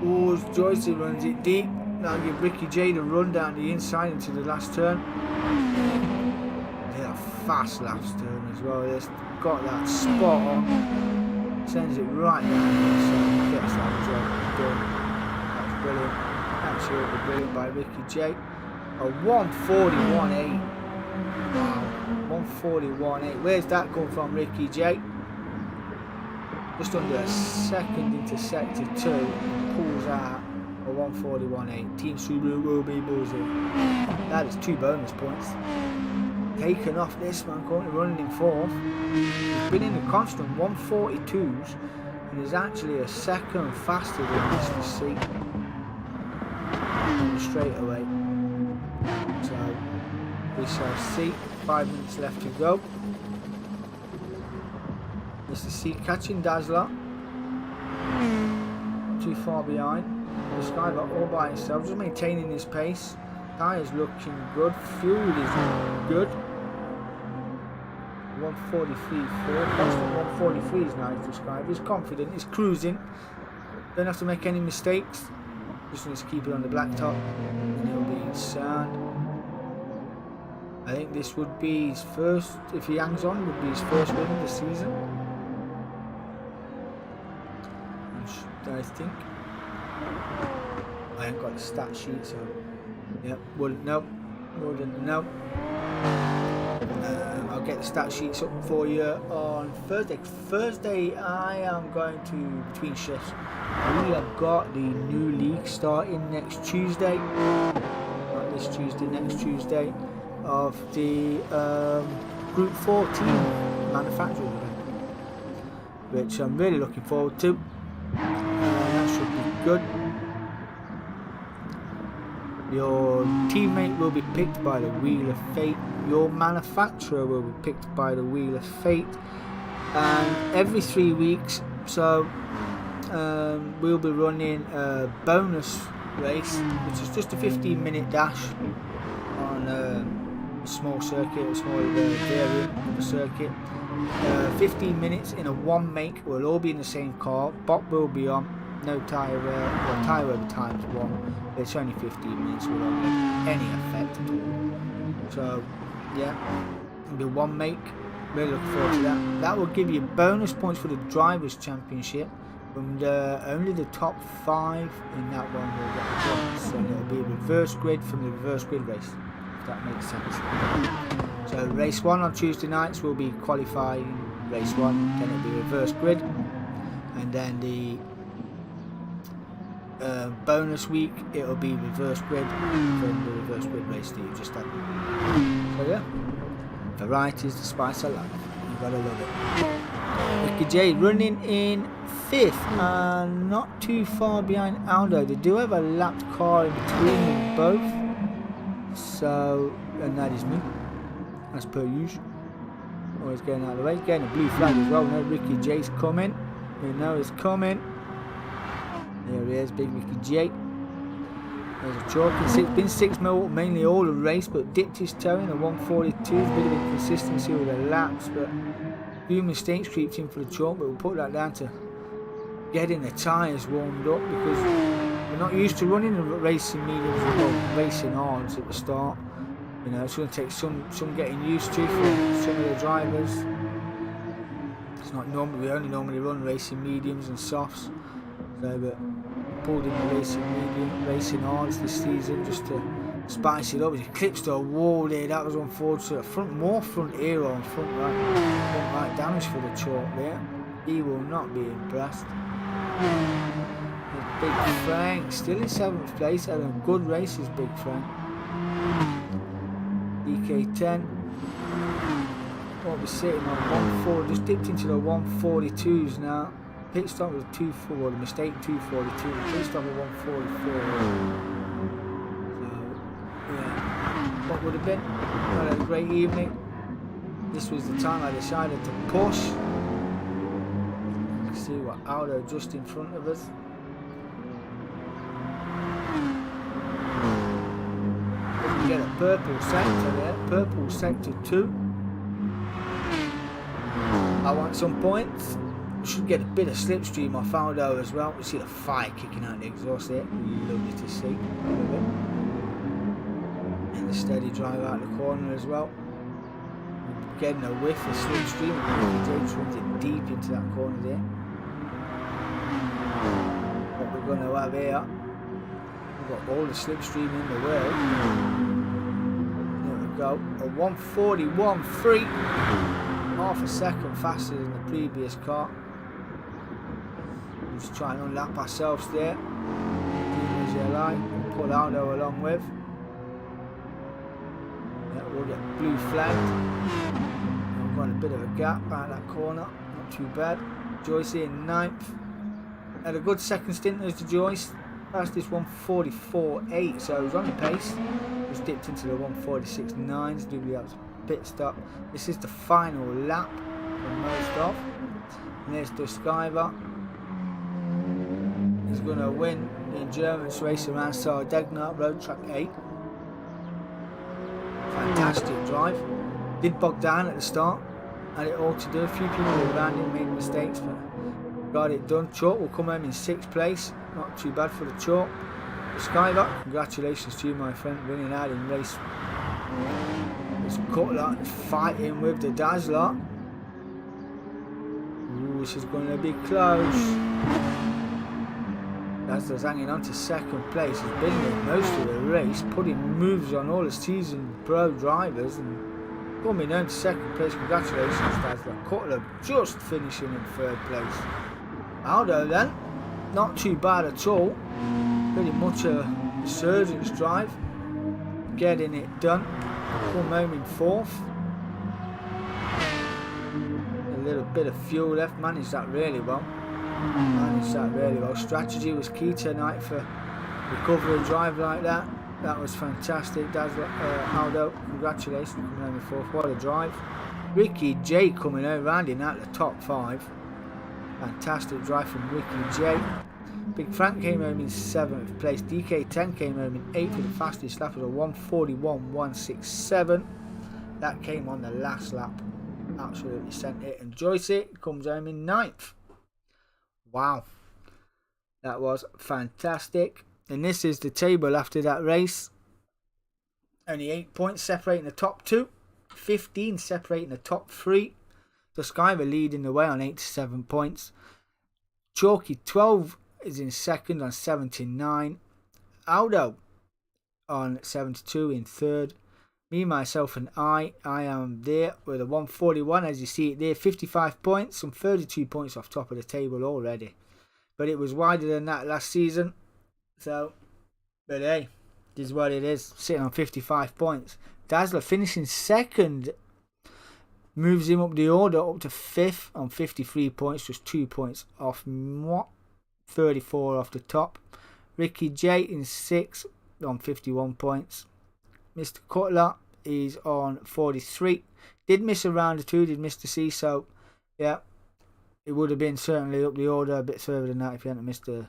Oh, Joycey runs it deep. That'll give Ricky J the run down the inside into the last turn. Yeah, fast last turn as well. It's got that spot on. Sends it right down there, so gets that job done. That's brilliant. Absolutely brilliant by Ricky J. A 141.8. Wow, 141.8. Where's that come from, Ricky J? Just under a second into sector 2. Pulls out a 141.8. Team Subaru will be buzzing. That is 2 bonus points. Taken off this man, currently running in 4th. He's been in the constant 142s and is actually a second faster than Mr. C. Straight away. So we shall see. 5 minutes left to go. Mr. C catching Dazzler. Too far behind. The Skyver all by himself, just maintaining his pace. Tyres looking good. Fuel is good. 143.4. Constant 143 is nice to Skyver. He's confident. He's cruising. Don't have to make any mistakes. Just needs to keep it on the blacktop and he'll be sound. I think this would be his first, if he hangs on, would be his first win of the season. I think. I ain't got a stat sheet, so yep, wouldn't know. Wouldn't know. I'll get the stat sheets up for you on Thursday. Thursday I am going to, between shifts, we have got the new league starting next Tuesday. Not this Tuesday, next Tuesday. Of the Gr4 team manufacturing event, which I'm really looking forward to. That should be good. Your teammate will be picked by the Wheel of Fate. Your manufacturer will be picked by the Wheel of Fate. and every 3 weeks, so we'll be running a bonus race, which is just a 15-minute dash on a small circuit, a small variant of a circuit. 15 minutes in a one make. We'll all be in the same car. Bob will be on. No tyre wear. Tyre wear times 1. It's only 15 minutes. Will not have any effect at all. So yeah, it'll be one make. Really looking forward to that. That will give you bonus points for the Drivers' Championship. And only the top 5 in that one will get the points. So it'll be a reverse grid from the reverse grid race, if that makes sense. So race 1 on Tuesday nights will be qualifying race 1, then it'll be reverse grid, and then the bonus week it'll be reverse grid from the reverse grid race that you just had. So yeah, variety is the spice of life. You gotta love it. Ricky J running in 5th and not too far behind Aldo. They do have a lapped car in between them both. So, and that is me, as per usual. Always getting out of the way. Getting a blue flag as well. No, Ricky J's coming. We know he's coming. There he is, big Ricky J. There's a chalk. It's been 6 mil mainly all the race, but dipped his toe in a 142. A bit of inconsistency with the laps, but a few mistakes creeped in for the chalk. But we'll put that down to getting the tyres warmed up, because we're not used to running the racing mediums or racing hards at the start. You know, it's going to take some getting used to for some of the drivers. It's not normal. We only normally run racing mediums and softs. So, but pulled in the racing hards this season just to spice it up. He clips to a wall there. That was unfortunate. More front aero and front right damage for the chalk there. He will not be impressed. Big Frank still in 7th place. Had a good races, Big Frank. DK10. What we're sitting on 140, just dipped into the 142s now. Pit stop was 240, the mistake 242, pit stop was 144. So yeah, what would have been? Well, had a great evening. This was the time I decided to push. You can see what Aldo just in front of us. We get a purple sector there, purple sector 2. I want some points. We should get a bit of slipstream off Aldo as well. We see the fire kicking out the exhaust there. Lovely to see. And the steady drive out the corner as well. Getting a whiff of slipstream. James runs it deep into that corner there. What we're going to have here, we've got all the slipstream in the world. There we go. A 141.3. Half a second faster than the previous car. Just try and unlap ourselves there. As you like. Pull Aldo along with. Yeah, we'll get blue flagged. We've got a bit of a gap out that corner. Not too bad. Joyce in 9th. Had a good second stint as the Joyce. Passed this 144.8, so he was on the pace. Just dipped into the 146.9s. Doobly up pit stop. This is the final lap for most of. And there's the Skyver. He's going to win the endurance race around Sardegna, road track 8. Fantastic drive. Did bog down at the start. Had it all to do. A few people around him made mistakes, but got it done. Chalk will come home in 6th place. Not too bad for the Chalk. The Skyver, congratulations to you, my friend, winning out in race. This Cutler is fighting with the Dazzler. Ooh, this is going to be close. Dazzler's hanging on to 2nd place. He's been there most of the race, putting moves on all the season pro drivers and coming home to 2nd place. Congratulations, Dazzler. Cutler just finishing in 3rd place. Aldo then, not too bad at all. Pretty much a resurgence drive. Getting it done. Come home in 4th. A little bit of fuel left. Managed that really well. Strategy was key tonight for recovery drive like that. That was fantastic. Dazzler, Aldo, congratulations, coming home in 4th. What a drive. Ricky J coming around in at the top 5. Fantastic drive from Ricky J. Big Frank came home in 7th place. DK10 came home in 8th with the fastest lap of a 1:41.167. That came on the last lap. Absolutely sent it. And Joyce comes home in 9th. Wow. That was fantastic. And this is the table after that race. Only 8 points separating the top 2. 15 separating the top 3. Skyver leading the way on 87 points. Chalky 12 is in second on 79. Aldo on 72 in third. Me, myself and I am there with a 141 as you see it there. 55 points and 32 points off top of the table already. But it was wider than that last season. So, but hey, this is what it is. Sitting on 55 points. Dazzler finishing second moves him up the order up to 5th on 53 points, just 2 points off 34 off the top. Ricky J in 6th on 51 points. Mr. Cutler is on 43. Did miss a round or two, did Mr. C, so yeah, it would have been certainly up the order a bit further than that if you hadn't missed the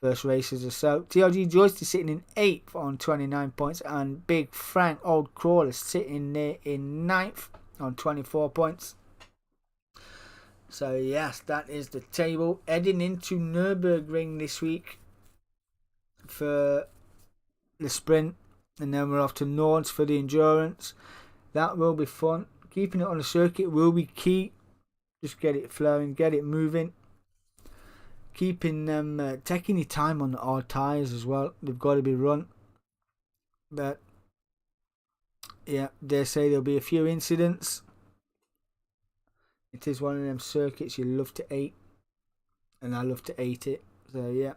first races or so. TLG Joyce is sitting in 8th on 29 points, and Big Frank Old Crawler sitting there in 9th on 24 points. So yes, that is the table. Heading into Nürburgring this week for the sprint, and then we're off to Nords for the endurance. That will be fun. Keeping it on the circuit will be key. Just get it flowing, get it moving. Keeping them, taking your time on the hard tyres as well. They've got to be run. But yeah, they say there'll be a few incidents. It is one of them circuits you love to hate, and I love to hate it. So yeah,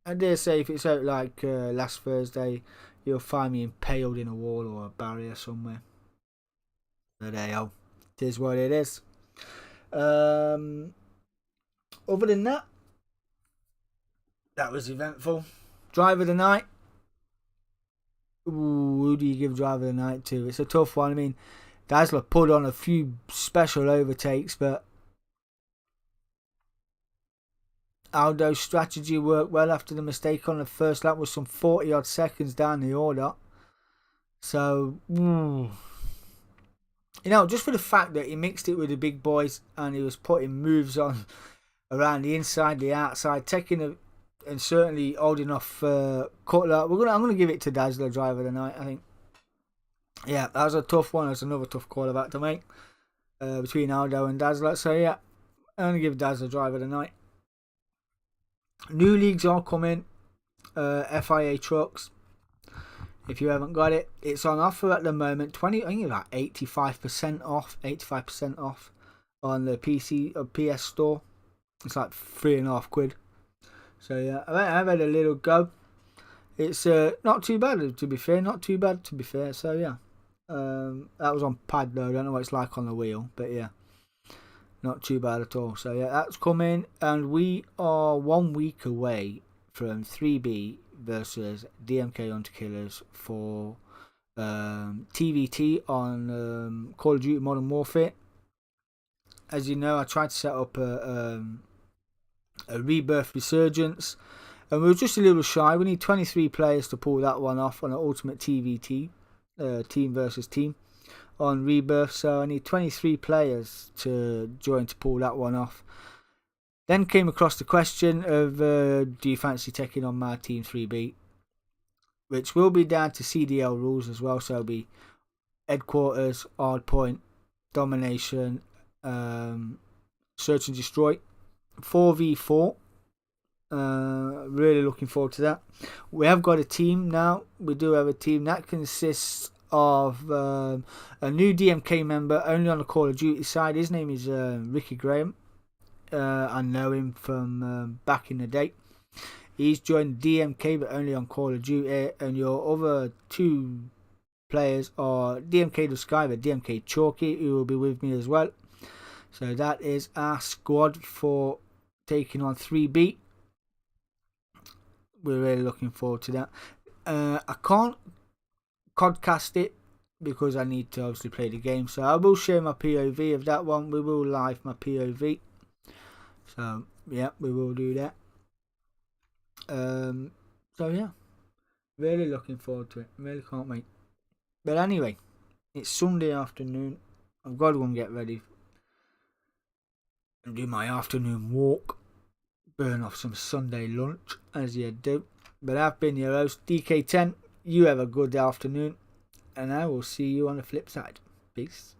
I dare say if it's out like last Thursday, you'll find me impaled in a wall or a barrier somewhere. But hey, oh, it is what it is. Other than that, that was eventful. Driver of the night. Ooh, who do you give driver of the night to? It's a tough one. I mean, Dazzler put on a few special overtakes, but Aldo's strategy worked well after the mistake on the first lap was some 40 odd seconds down the order. So, you know, just for the fact that he mixed it with the big boys and he was putting moves on around the inside, the outside, taking a, and certainly holding off Cutler. I'm gonna give it to Dazzler driver of the night, I think. Yeah, that was a tough one. That's another tough call I've had to make between Aldo and Dazzler. So yeah, I'm going to give Dazzler driver of the night. New leagues are coming. FIA trucks. If you haven't got it, it's on offer at the moment. I think about 85% off. 85% off on the PC or PS store. It's like £3.50. So yeah, I've had a little go. It's not too bad to be fair. So yeah. That was on pad though. I don't know what it's like on the wheel, but yeah, not too bad at all. So yeah, that's coming, and we are 1 week away from 3B versus DMK Hunter Killers for TVT on Call of Duty Modern Warfare. As you know, I tried to set up a Rebirth Resurgence, and we were just a little shy. We need 23 players to pull that one off on an Ultimate TVT. Team versus team on Rebirth, so I need 23 players to join to pull that one off. Then came across the question of do you fancy taking on my team 3B, which will be down to CDL rules as well, so it'll be headquarters, hard point, domination, search and destroy, 4v4. Really looking forward to that. We have got a team now. We do have a team that consists of a new DMK member only on the Call of Duty side. His name is Ricky Graham. I know him from back in the day. He's joined DMK but only on Call of Duty, and your other two players are DMK the Skyver, DMK Chalky, who will be with me as well. So that is our squad for taking on 3B. We're really looking forward to that. I can't podcast it because I need to obviously play the game. So I will share my POV of that one. We will live my POV. So yeah, we will do that. So yeah, really looking forward to it. Really can't wait. But anyway, it's Sunday afternoon. I've got to go and get ready and do my afternoon walk. Burn off some Sunday lunch, as you do. But I've been your host, DK10. You have a good afternoon, and I will see you on the flip side. Peace.